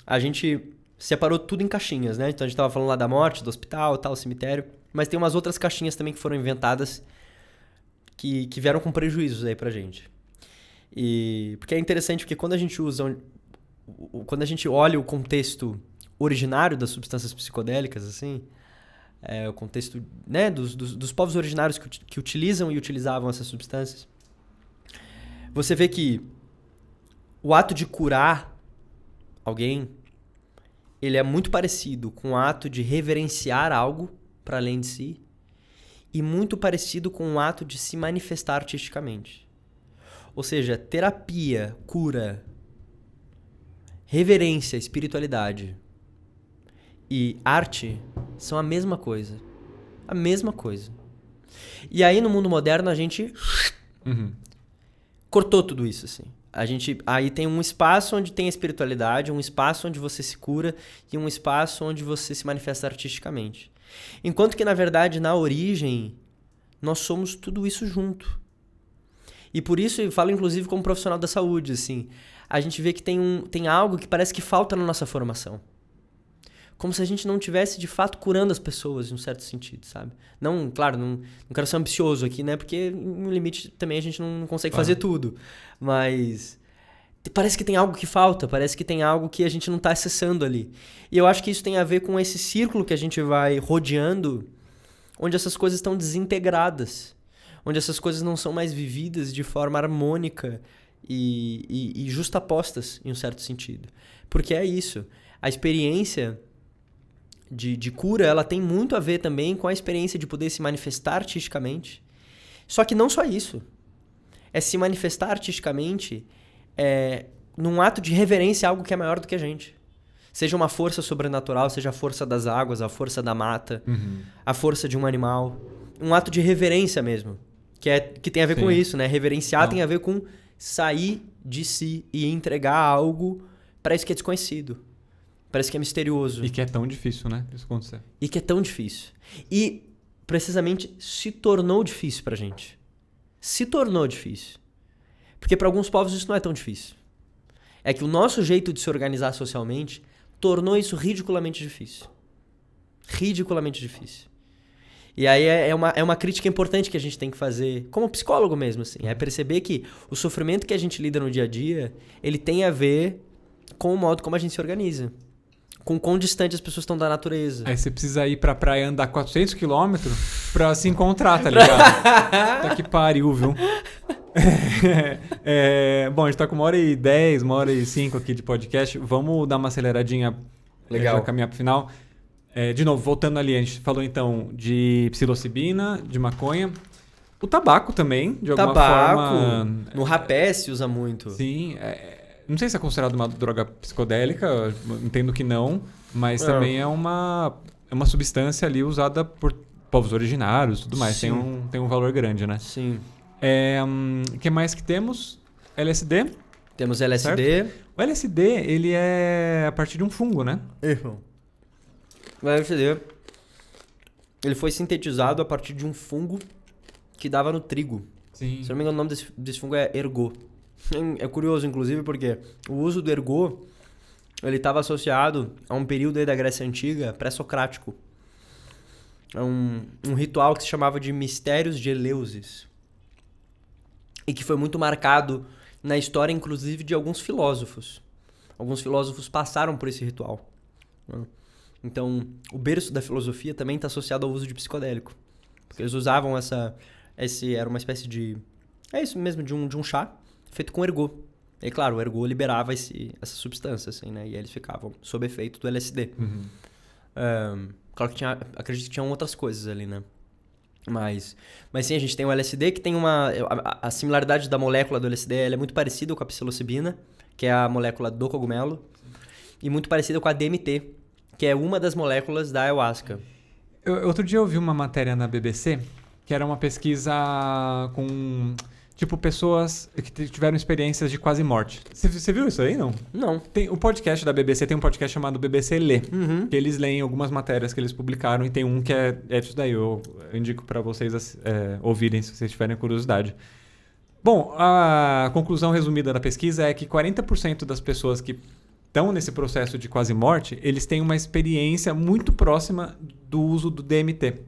a gente separou tudo em caixinhas, né? Então a gente estava falando lá da morte, do hospital, tal, cemitério. Mas tem umas outras caixinhas também que foram inventadas que vieram com prejuízos aí pra gente. Porque é interessante porque quando a gente olha o contexto originário das substâncias psicodélicas, assim, o contexto, né, dos povos originários que utilizam e utilizavam essas substâncias, você vê que o ato de curar alguém, ele é muito parecido com o ato de reverenciar algo para além de si e muito parecido com o ato de se manifestar artisticamente. Ou seja, terapia, cura, reverência, espiritualidade e arte são a mesma coisa. A mesma coisa. E aí no mundo moderno a gente cortou tudo isso, assim. Aí tem um espaço onde tem a espiritualidade, um espaço onde você se cura e um espaço onde você se manifesta artisticamente. Enquanto que, na verdade, na origem, nós somos tudo isso junto. E por isso, eu falo inclusive como profissional da saúde, assim, a gente vê que tem algo que parece que falta na nossa formação. Como se a gente não tivesse, de fato, curando as pessoas, em um certo sentido, sabe? Não, claro, não quero ser ambicioso aqui, né? Porque, no limite, também a gente não consegue fazer tudo. Mas parece que tem algo que falta, parece que tem algo que a gente não está acessando ali. E eu acho que isso tem a ver com esse círculo que a gente vai rodeando, onde essas coisas estão desintegradas, onde essas coisas não são mais vividas de forma harmônica e justapostas, em um certo sentido. Porque é isso. A experiência de cura, ela tem muito a ver também com a experiência de poder se manifestar artisticamente. Só que não só isso. É se manifestar artisticamente num ato de reverência a algo que é maior do que a gente. Seja uma força sobrenatural, seja a força das águas, a força da mata, a força de um animal. Um ato de reverência mesmo. Que tem a ver com isso, né? Reverenciar tem a ver com sair de si e entregar algo para isso que é desconhecido. Parece que é misterioso. E que é tão difícil, né? Isso acontecer. E que é tão difícil. E, precisamente, se tornou difícil pra gente. Se tornou difícil. Porque para alguns povos isso não é tão difícil. É que o nosso jeito de se organizar socialmente tornou isso ridiculamente difícil. Ridiculamente difícil. E aí é uma crítica importante que a gente tem que fazer, como psicólogo mesmo, assim. É perceber que o sofrimento que a gente lida no dia a dia, ele tem a ver com o modo como a gente se organiza. Com quão distante as pessoas estão da natureza. Aí você precisa ir pra praia andar 400 km pra se encontrar, tá ligado? Tá que pariu, viu? Bom, a gente tá com 1h10, 1h05 aqui de podcast. Vamos dar uma aceleradinha. Legal. Já caminhar pro final. De novo, voltando ali, a gente falou então de psilocibina, de maconha. O tabaco também, de alguma forma. No rapé se usa muito. Sim, não sei se é considerado uma droga psicodélica, entendo que não, mas também é uma substância ali usada por povos originários e tudo mais. Tem um valor grande, né? Sim. O que mais que temos? LSD. Temos LSD. Certo? O LSD, ele é a partir de um fungo, né? Isso. O LSD, ele foi sintetizado a partir de um fungo que dava no trigo. Sim. Se não me engano, o nome desse fungo é ergot. É curioso, inclusive, porque o uso do ergot, ele estava associado a um período aí da Grécia Antiga, pré-socrático. É um ritual que se chamava de Mistérios de Eleusis. E que foi muito marcado na história, inclusive, de alguns filósofos. Alguns filósofos passaram por esse ritual. Então, o berço da filosofia também está associado ao uso de psicodélico. Porque eles usavam era uma espécie de... É isso mesmo, de um chá feito com ergot. E claro, o ergot liberava essa substância, assim, né? E eles ficavam sob efeito do LSD. Claro que acredito que tinham outras coisas ali, né? Mas sim, a gente tem o LSD que tem a similaridade da molécula do LSD, ela é muito parecida com a psilocibina, que é a molécula do cogumelo, e muito parecida com a DMT, que é uma das moléculas da ayahuasca. Outro dia eu vi uma matéria na BBC, que era uma pesquisa com... Tipo, pessoas que tiveram experiências de quase morte. Você viu isso aí, não? Não. O podcast da BBC tem um podcast chamado BBC Lê. Que eles leem algumas matérias que eles publicaram e tem um que é isso daí. Eu indico para vocês ouvirem se vocês tiverem curiosidade. Bom, a conclusão resumida da pesquisa é que 40% das pessoas que estão nesse processo de quase morte, eles têm uma experiência muito próxima do uso do DMT.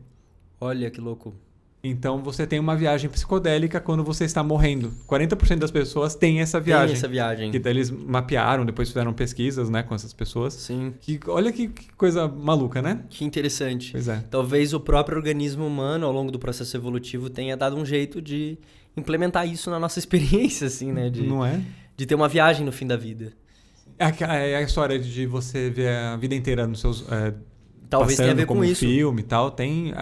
Olha que louco. Então você tem uma viagem psicodélica quando você está morrendo. 40% das pessoas têm essa viagem. Tem essa viagem. Que daí eles mapearam, depois fizeram pesquisas, né, com essas pessoas. Sim. Olha que coisa maluca, né? Que interessante. Pois é. Talvez o próprio organismo humano, ao longo do processo evolutivo, tenha dado um jeito de implementar isso na nossa experiência, assim, né? Não é? De ter uma viagem no fim da vida. É a história de você ver a vida inteira nos seus... Talvez tenha a ver como com isso. filme e tal. Tem...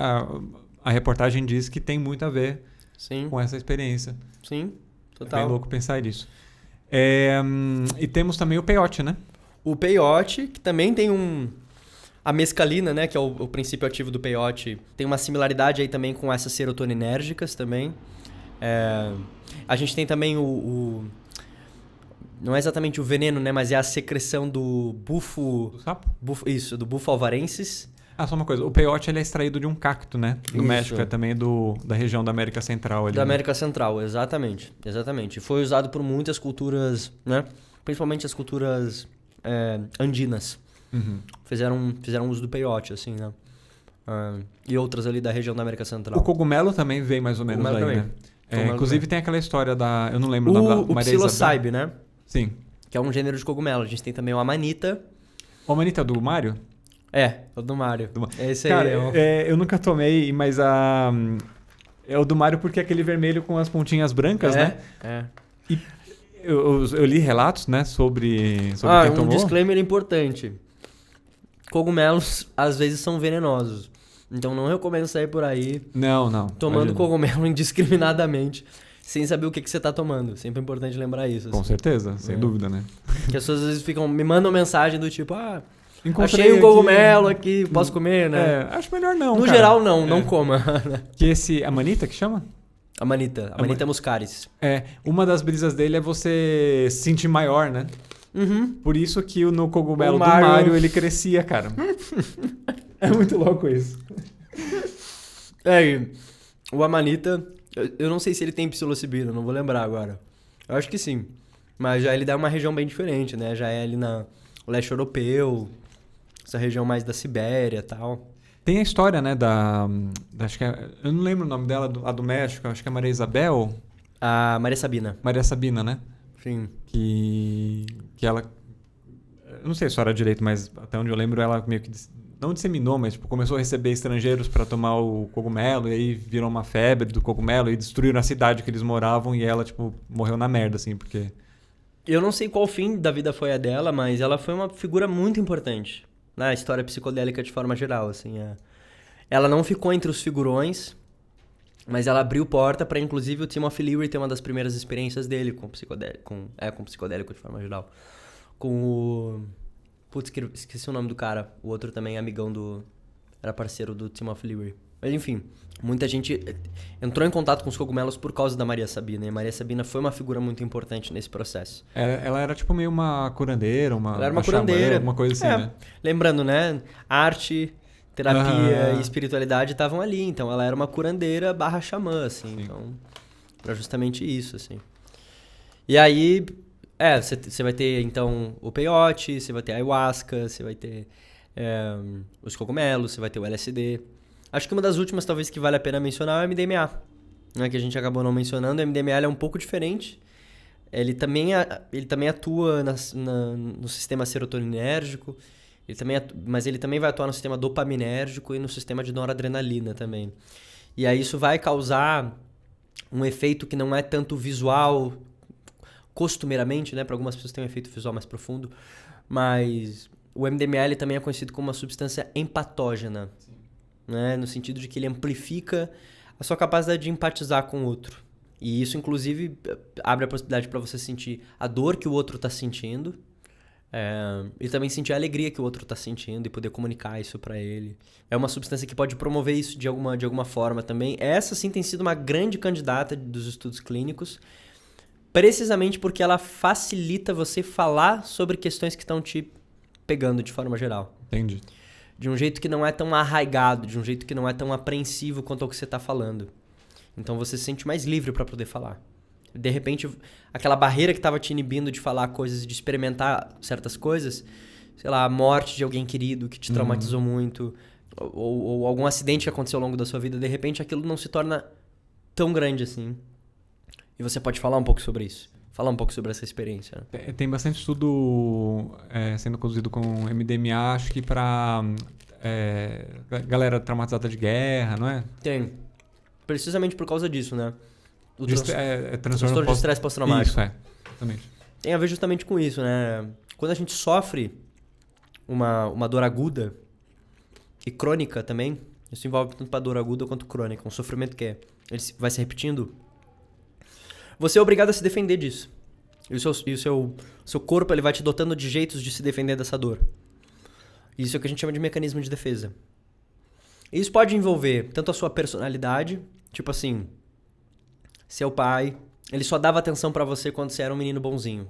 A reportagem diz que tem muito a ver Sim. com essa experiência. Sim, É total. bem louco pensar nisso. E temos também o peyote, né? O peyote, que também tem a mescalina, né? Que é o princípio ativo do peyote. Tem uma similaridade aí também com essas serotoninérgicas também. A gente tem também não é exatamente o veneno, né? Mas é a secreção do bufo... Do sapo? Do bufo alvarensis. Só uma coisa. O peyote ele é extraído de um cacto, né? Do Isso. México. É também da região da América Central. Ali, Da né? América Central, exatamente. Exatamente. Foi usado por muitas culturas, né? Principalmente as culturas andinas. Uhum. Fizeram uso do peyote, assim, né? E outras ali da região da América Central. O cogumelo também vem mais ou menos Cogumelo daí, também. né? Inclusive tem aquela história da... Eu não lembro o nome da O Maria Isabel. psilocybe, né? Sim. Que é um gênero de cogumelo. A gente tem também o amanita. O Amanita do Mário? É o do Mário. É esse aí. Cara, eu nunca tomei, mas é o do Mário porque é aquele vermelho com as pontinhas brancas, né? É. E eu li relatos, né, sobre quem tomou. Disclaimer importante. Cogumelos, às vezes, são venenosos. Então, não recomendo sair por aí Não. tomando imagina. cogumelo indiscriminadamente, sem saber o que você tá tomando. Sempre é importante lembrar isso. Com assim. certeza, sem dúvida, né? Que as pessoas, às vezes, me mandam mensagem do tipo... Encontrei achei um cogumelo aqui, posso comer, né? Acho melhor não, No cara. geral, não coma. Que esse Amanita que chama? Amanita muscaris. Uma das brisas dele é você se sentir maior, né? Uhum. Por isso que no cogumelo O do Mário- Mário ele crescia, cara. É muito louco isso. O Amanita, eu não sei se ele tem psilocibina, não vou lembrar agora. Eu acho que sim. Mas já ele dá uma região bem diferente, né? Já é ali no leste europeu, essa região mais da Sibéria e tal. Tem a história, né, acho que eu não lembro o nome dela, a do México, acho que é Maria Isabel. A Maria Sabina. Maria Sabina, né? Sim. Que ela... Eu não sei a história direito, mas até onde eu lembro, ela meio que... Não disseminou, mas tipo, começou a receber estrangeiros para tomar o cogumelo, e aí virou uma febre do cogumelo, e destruíram a cidade que eles moravam, e ela, tipo, morreu na merda, assim, porque... Eu não sei qual fim da vida foi a dela, mas ela foi uma figura muito importante na história psicodélica de forma geral, assim. Ela não ficou entre os figurões, mas ela abriu porta para inclusive o Timothy Leary ter uma das primeiras experiências dele com psicodélico, com psicodélico de forma geral. Com o... Putz, esqueci o nome do cara. O outro também amigão era parceiro do Timothy Leary. Mas enfim, muita gente entrou em contato com os cogumelos por causa da Maria Sabina. E a Maria Sabina foi uma figura muito importante nesse processo. Ela era tipo meio uma curandeira, Ela era uma xamã, curandeira. alguma coisa assim, né? Lembrando, né? Arte, terapia e espiritualidade estavam ali. Então, ela era uma curandeira / xamã, assim. Sim. Então, era justamente isso, assim. E aí, você vai ter, então, o peyote, você vai ter a ayahuasca, você vai ter os cogumelos, você vai ter o LSD. Acho que uma das últimas, talvez, que vale a pena mencionar é o MDMA, né, que a gente acabou não mencionando. O MDMA é um pouco diferente. Ele também atua no sistema serotoninérgico, mas ele também vai atuar no sistema dopaminérgico e no sistema de noradrenalina também. E aí isso vai causar um efeito que não é tanto visual, costumeiramente, né? Para algumas pessoas tem um efeito visual mais profundo, mas o MDMA ele também é conhecido como uma substância empatógena, né? No sentido de que ele amplifica a sua capacidade de empatizar com o outro. E isso, inclusive, abre a possibilidade para você sentir a dor que o outro está sentindo e também sentir a alegria que o outro está sentindo e poder comunicar isso para ele. É uma substância que pode promover isso de alguma forma também. Essa, sim, tem sido uma grande candidata dos estudos clínicos, precisamente porque ela facilita você falar sobre questões que estão te pegando de forma geral. Entendi. De um jeito que não é tão arraigado, de um jeito que não é tão apreensivo quanto ao que você está falando. Então você se sente mais livre para poder falar. De repente, aquela barreira que estava te inibindo de falar coisas, de experimentar certas coisas, sei lá, a morte de alguém querido que te traumatizou muito, ou algum acidente que aconteceu ao longo da sua vida, de repente aquilo não se torna tão grande assim. E você pode falar um pouco sobre isso. Falar um pouco sobre essa experiência. Né? Tem bastante estudo sendo conduzido com MDMA, acho que para galera traumatizada de guerra, não é? Tem. Precisamente por causa disso, né? O transtorno de estresse pós-traumático. Isso, exatamente. Tem a ver justamente com isso, né? Quando a gente sofre uma dor aguda e crônica também, isso envolve tanto para dor aguda quanto crônica, um sofrimento que ele vai se repetindo, você é obrigado a se defender disso. E o seu corpo ele vai te dotando de jeitos de se defender dessa dor. Isso é o que a gente chama de mecanismo de defesa. E isso pode envolver tanto a sua personalidade, tipo assim, seu pai, ele só dava atenção pra você quando você era um menino bonzinho.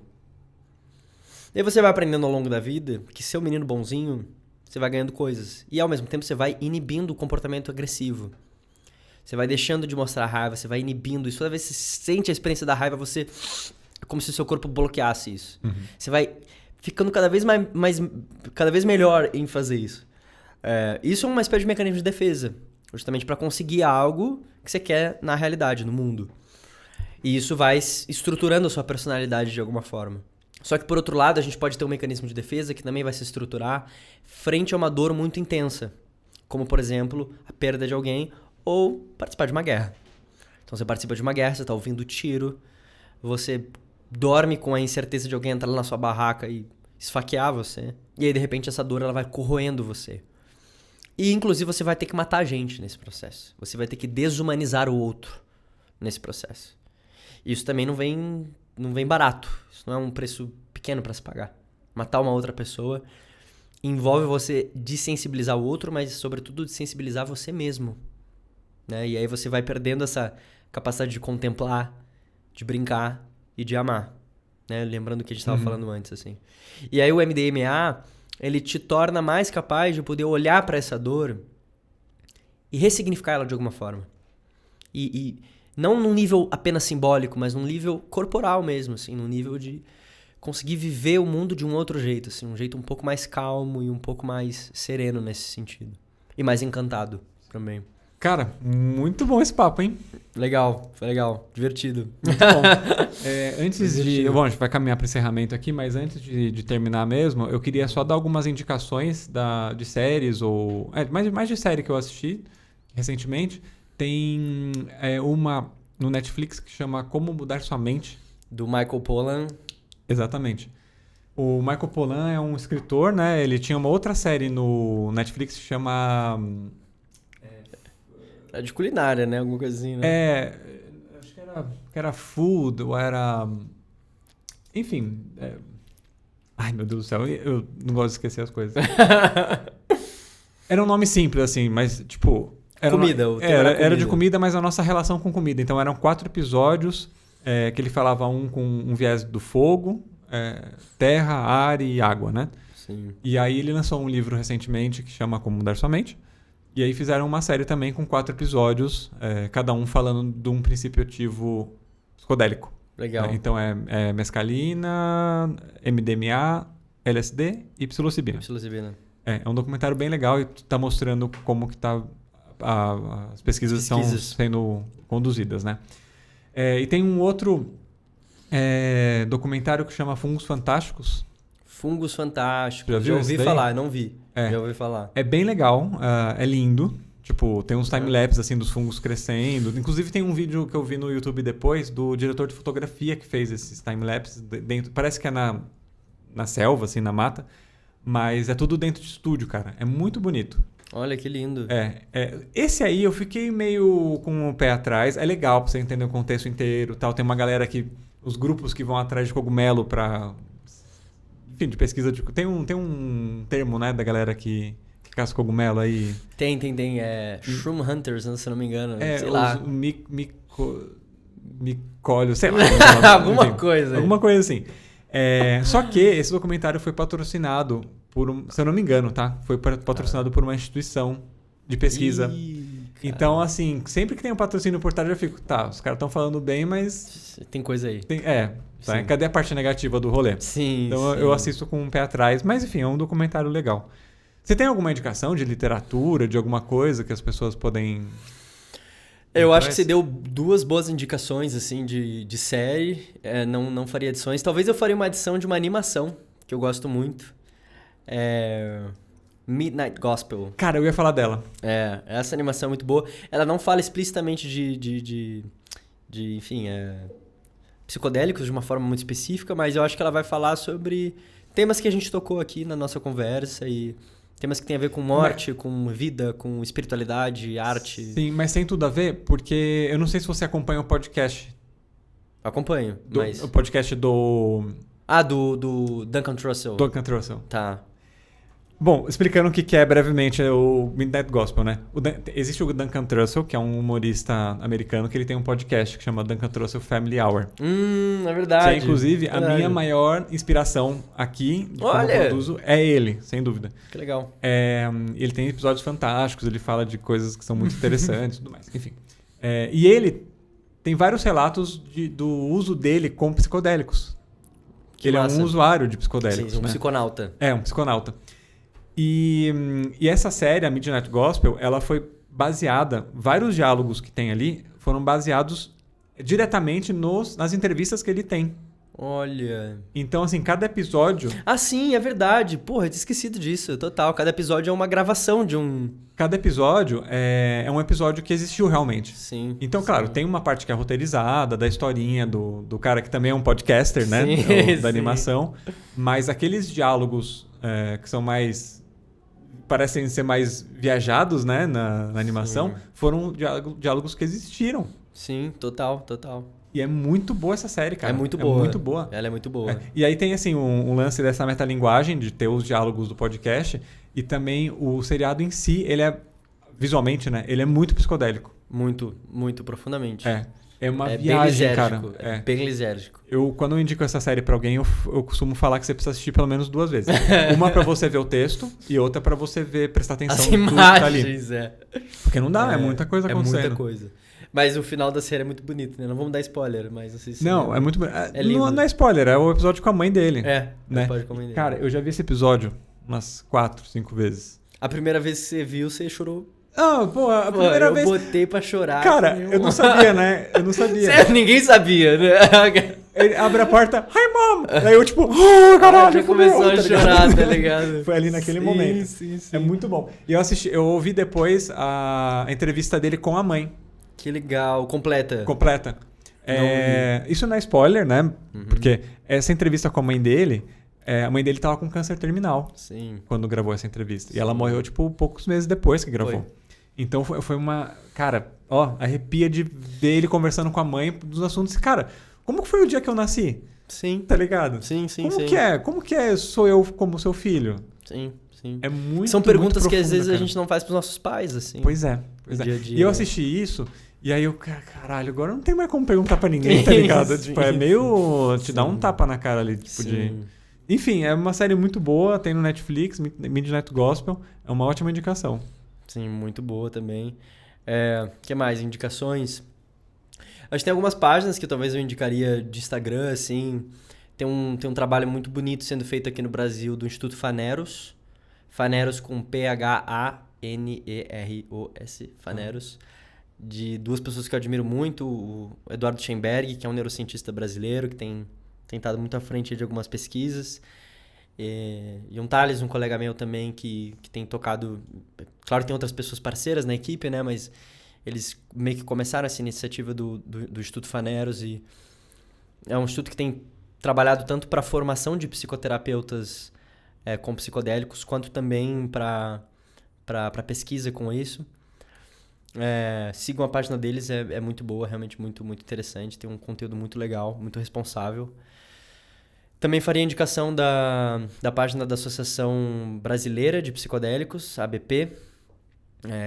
E aí você vai aprendendo ao longo da vida que ser um menino bonzinho, você vai ganhando coisas. E ao mesmo tempo você vai inibindo o comportamento agressivo. Você vai deixando de mostrar raiva, você vai inibindo isso. Toda vez que você sente a experiência da raiva, você... É como se o seu corpo bloqueasse isso. Uhum. Você vai ficando cada vez cada vez melhor em fazer isso. Isso é uma espécie de mecanismo de defesa. Justamente para conseguir algo que você quer na realidade, no mundo. E isso vai estruturando a sua personalidade de alguma forma. Só que, por outro lado, a gente pode ter um mecanismo de defesa que também vai se estruturar frente a uma dor muito intensa. Como, por exemplo, a perda de alguém ou participar de uma guerra. Então, você participa de uma guerra, você está ouvindo tiro, você dorme com a incerteza de alguém entrar na sua barraca e esfaquear você. E aí, de repente, essa dor ela vai corroendo você. E, inclusive, você vai ter que matar a gente nesse processo. Você vai ter que desumanizar o outro nesse processo. Isso também não vem barato. Isso não é um preço pequeno para se pagar. Matar uma outra pessoa envolve você desensibilizar o outro, mas, sobretudo, desensibilizar você mesmo. Né? E aí você vai perdendo essa capacidade de contemplar, de brincar e de amar. Né? Lembrando o que a gente estava falando antes. Assim. E aí o MDMA, ele te torna mais capaz de poder olhar para essa dor e ressignificar ela de alguma forma. E não num nível apenas simbólico, mas num nível corporal mesmo, assim, num nível de conseguir viver o mundo de um outro jeito, assim, um jeito um pouco mais calmo e um pouco mais sereno nesse sentido. E mais encantado também. Cara, muito bom esse papo, hein? Legal, foi legal. Divertido. Muito bom. Antes de... Bom, a gente vai caminhar para o encerramento aqui, mas antes de terminar mesmo, eu queria só dar algumas indicações de séries ou... mais de série que eu assisti recentemente. Tem uma no Netflix que chama Como Mudar Sua Mente. Do Michael Pollan. Exatamente. O Michael Pollan é um escritor, né? Ele tinha uma outra série no Netflix que chama... É de culinária, né? Alguma coisinha, né? Acho que era Food, ou era... Enfim. Ai, meu Deus do céu, eu não gosto de esquecer as coisas. Era um nome simples, assim, mas, tipo... Comida. Era de comida, mas a nossa relação com comida. Então, eram 4 episódios que ele falava com um viés do fogo, terra, ar e água, né? Sim. E aí ele lançou um livro recentemente que chama Como Mudar Sua Mente. E aí fizeram uma série também com 4 episódios, cada um falando de um princípio ativo psicodélico. Legal. Então é mescalina, MDMA, LSD e psilocibina. É um documentário bem legal e está mostrando como que tá as pesquisas estão sendo conduzidas, né? E tem um outro documentário que chama Fungos Fantásticos. Fungos Fantásticos. Já ouvi falar, não vi. Já ouvi falar. É bem legal, é lindo. Tipo, tem uns time-lapse assim, dos fungos crescendo. Inclusive tem um vídeo que eu vi no YouTube depois do diretor de fotografia que fez esses time-lapse dentro. Parece que é na selva, assim, na mata. Mas é tudo dentro de estúdio, cara. É muito bonito. Olha que lindo. Esse aí eu fiquei meio com o pé atrás. É legal pra você entender o contexto inteiro, tal. Tem uma galera os grupos que vão atrás de cogumelo pra... Enfim, de pesquisa. Tem um termo, né, da galera que caça cogumelo aí. Tem. Shroom Hunters, se não me engano. Sei lá. Micólio, sei lá. Alguma coisa. Alguma coisa assim. Só que esse documentário foi patrocinado por se eu não me engano, tá? Foi patrocinado por uma instituição de pesquisa. Então, assim, sempre que tem um patrocínio por trás, eu fico, os caras estão falando bem, mas... Tem coisa aí. Tá? Cadê a parte negativa do rolê? Sim. Então, eu assisto com um pé atrás, mas enfim, é um documentário legal. Você tem alguma indicação de literatura, de alguma coisa que as pessoas podem... Eu acho que você deu 2 boas indicações, assim, de série. Não faria edições. Talvez eu faria uma edição de uma animação, que eu gosto muito. Midnight Gospel. Cara, eu ia falar dela. Essa animação é muito boa. Ela não fala explicitamente enfim, psicodélicos de uma forma muito específica, mas eu acho que ela vai falar sobre temas que a gente tocou aqui na nossa conversa e temas que tem a ver com morte, com vida, com espiritualidade, arte. Sim, mas tem tudo a ver, porque eu não sei se você acompanha o podcast. Acompanho, mas... O podcast do... do Duncan Trussell. Duncan Trussell. Tá. Bom, explicando o que é brevemente o Midnight Gospel, né? Existe o Duncan Trussell, que é um humorista americano, que ele tem um podcast que chama Duncan Trussell Family Hour. É verdade. Que é, inclusive, a minha maior inspiração aqui, de como eu produzo, é ele, sem dúvida. Que legal. Ele tem episódios fantásticos, ele fala de coisas que são muito interessantes e tudo mais. Enfim. E ele tem vários relatos do uso dele com psicodélicos. Ele é um usuário de psicodélicos. Sim, um psiconauta. Um psiconauta. E essa série, a Midnight Gospel, ela foi baseada... Vários diálogos que tem ali foram baseados diretamente nas entrevistas que ele tem. Olha... Então, assim, cada episódio... Ah, sim, é verdade. Porra, eu tinha esquecido disso, total. Cada episódio é uma gravação de um... Cada episódio é um episódio que existiu realmente. Sim. Então, claro, tem uma parte que é roteirizada, da historinha do cara que também é um podcaster, né? Sim, da animação. Mas aqueles diálogos que são mais... parecem ser mais viajados, né, na animação, foram diálogos que existiram. Sim, total. E é muito boa essa série, cara. É muito boa. Ela é muito boa. E aí tem, assim, um lance dessa metalinguagem, de ter os diálogos do podcast, e também o seriado em si, ele é, visualmente, né, ele é muito psicodélico. Muito, muito profundamente. É uma viagem, cara. É bem lisérgico. Quando eu indico essa série pra alguém, eu costumo falar que você precisa assistir pelo menos 2 vezes. Uma pra você ver o texto e outra pra você prestar atenção As no que tá ali. imagens, Porque não dá, é muita coisa acontecendo. É muita coisa. Mas o final da série é muito bonito, né? Não vamos dar spoiler, mas não sei se... Não, é muito bonito. Lindo. Não é spoiler, é o episódio com a mãe dele. Né? O episódio com a mãe dele. Cara, eu já vi esse episódio umas 4, 5 vezes. A primeira vez que você viu, você chorou. A primeira vez... Eu botei pra chorar. Cara, eu não sabia, né? Eu não sabia. Sério, ninguém sabia, né? Ele abre a porta, hi mom! Aí eu tipo, caralho, já começou a chorar, tá ligado? Foi ali naquele momento. Sim. É muito bom. E eu ouvi depois a entrevista dele com a mãe. Que legal, completa. Isso não é spoiler, né? Porque essa entrevista com a mãe dele tava com câncer terminal. Sim. Quando gravou essa entrevista. E ela morreu, tipo, poucos meses depois que gravou. Então foi uma... Cara, arrepia de ver ele conversando com a mãe dos assuntos. Cara, como que foi o dia que eu nasci? Sim. Tá ligado? Sim. Como que é sou eu como seu filho? Sim. É muito São perguntas muito que às vezes cara. A gente não faz pros nossos pais, assim. Pois é. Dia a dia, e eu assisti isso, e aí eu, caralho, agora não tem mais como perguntar pra ninguém, tá ligado? Tipo, é meio... Te dá um tapa na cara ali, tipo de... Enfim, é uma série muito boa, tem no Netflix, Midnight Gospel, é uma ótima indicação. Sim, muito boa também. Que mais? Indicações? Acho que tem algumas páginas que talvez eu indicaria de Instagram, assim. Tem um trabalho muito bonito sendo feito aqui no Brasil do Instituto Faneros. Faneros com Phaneros. Faneros. De 2 pessoas que eu admiro muito. O Eduardo Schemberg, que é um neurocientista brasileiro, que tem estado muito à frente de algumas pesquisas. E um Thales, um colega meu também, que tem tocado... Claro que tem outras pessoas parceiras na equipe, né? Mas eles meio que começaram essa iniciativa do Instituto Faneros. E é um instituto que tem trabalhado tanto para a formação de psicoterapeutas com psicodélicos, quanto também para pesquisa com isso. Sigam a página deles, é muito boa, realmente muito, muito interessante. Tem um conteúdo muito legal, muito responsável. Também faria indicação da página da Associação Brasileira de Psicodélicos, ABP,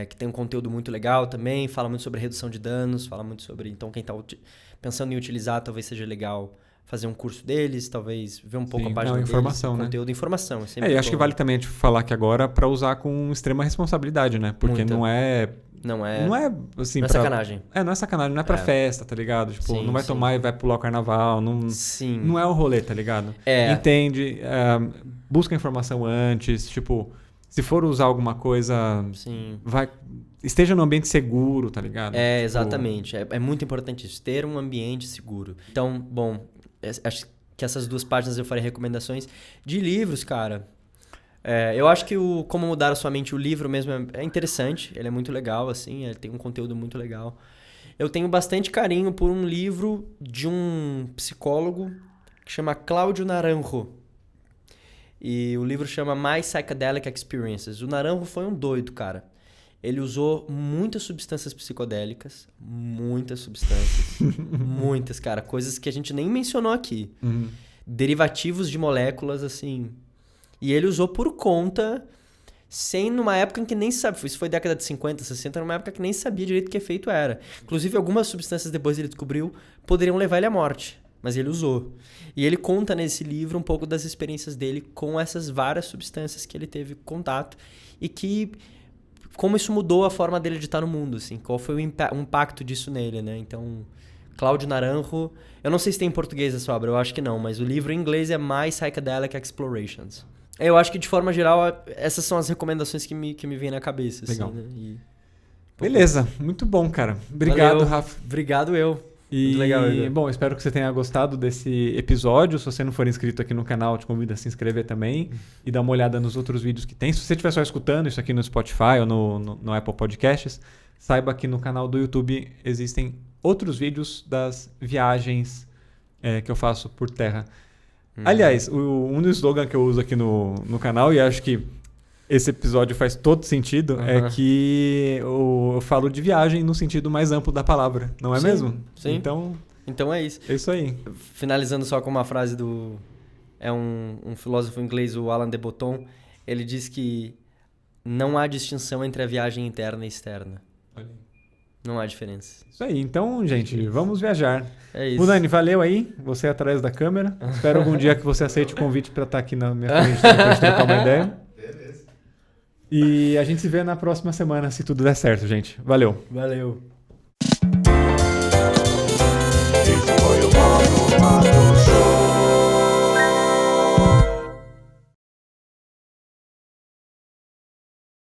que tem um conteúdo muito legal também, fala muito sobre redução de danos, fala muito sobre... Então, quem está pensando em utilizar, talvez seja legal fazer um curso deles, talvez ver um pouco a página deles. Informação, né? Conteúdo, informação. E acho que vale também falar que agora para usar com extrema responsabilidade, né? Porque Muita. não é assim... Não é sacanagem. Não é sacanagem, não é pra festa, tá ligado? Tipo, Sim, não vai tomar e vai pular o carnaval, Sim. não é o rolê, tá ligado? Entende, busca informação antes, tipo... se for usar alguma coisa, Sim. esteja num ambiente seguro, tá ligado? Exatamente. É muito importante isso, ter um ambiente seguro. Então, bom, acho que essas 2 páginas eu farei recomendações de livros, cara. Eu acho que o Como Mudar a Sua Mente, o livro mesmo, é interessante. Ele é muito legal, assim, ele tem um conteúdo muito legal. Eu tenho bastante carinho por um livro de um psicólogo que chama Cláudio Naranjo. E o livro chama My Psychedelic Experiences. O Naranjo foi um doido, cara. Ele usou muitas substâncias psicodélicas. Muitas substâncias. Muitas, cara. Coisas que a gente nem mencionou aqui. Uhum. Derivativos de moléculas, assim. E ele usou por conta, numa época em que nem sabe. Isso foi década de 50, 60, numa época que nem sabia direito que efeito era. Inclusive, algumas substâncias depois ele descobriu poderiam levar ele à morte. Mas ele usou. E ele conta nesse livro um pouco das experiências dele com essas várias substâncias que ele teve contato. E como isso mudou a forma dele de estar no mundo, assim. Qual foi o impacto disso nele, né? Então, Cláudio Naranjo... Eu não sei se tem em português essa obra, eu acho que não. Mas o livro em inglês é My Psychedelic Explorations. Eu acho que, de forma geral, essas são as recomendações que me vêm na cabeça. Legal. Assim, né? Beleza, muito bom, cara. Obrigado, Valeu. Rafa. Obrigado eu. E, muito legal, Igor. bom, espero que você tenha gostado desse episódio. Se você não for inscrito aqui no canal, te convido a se inscrever também e dar uma olhada nos outros vídeos que tem. Se você estiver só escutando isso aqui no Spotify ou no Apple Podcasts, saiba que no canal do YouTube existem outros vídeos das viagens que eu faço por terra. Aliás, um dos slogans que eu uso aqui no canal, e acho que esse episódio faz todo sentido, é que eu falo de viagem no sentido mais amplo da palavra, não é mesmo? Sim. Então é isso. É isso aí. Finalizando só com uma frase do... É um filósofo inglês, o Alain de Botton. Ele diz que não há distinção entre a viagem interna e externa. Olha. Não há diferença. Isso aí. Então, gente, vamos viajar. É isso. Munani, valeu aí. Você atrás da câmera. Espero algum dia que você aceite o convite para estar aqui na minha frente pra gente trocar uma ideia. Beleza. E a gente se vê na próxima semana, se tudo der certo, gente. Valeu. Valeu.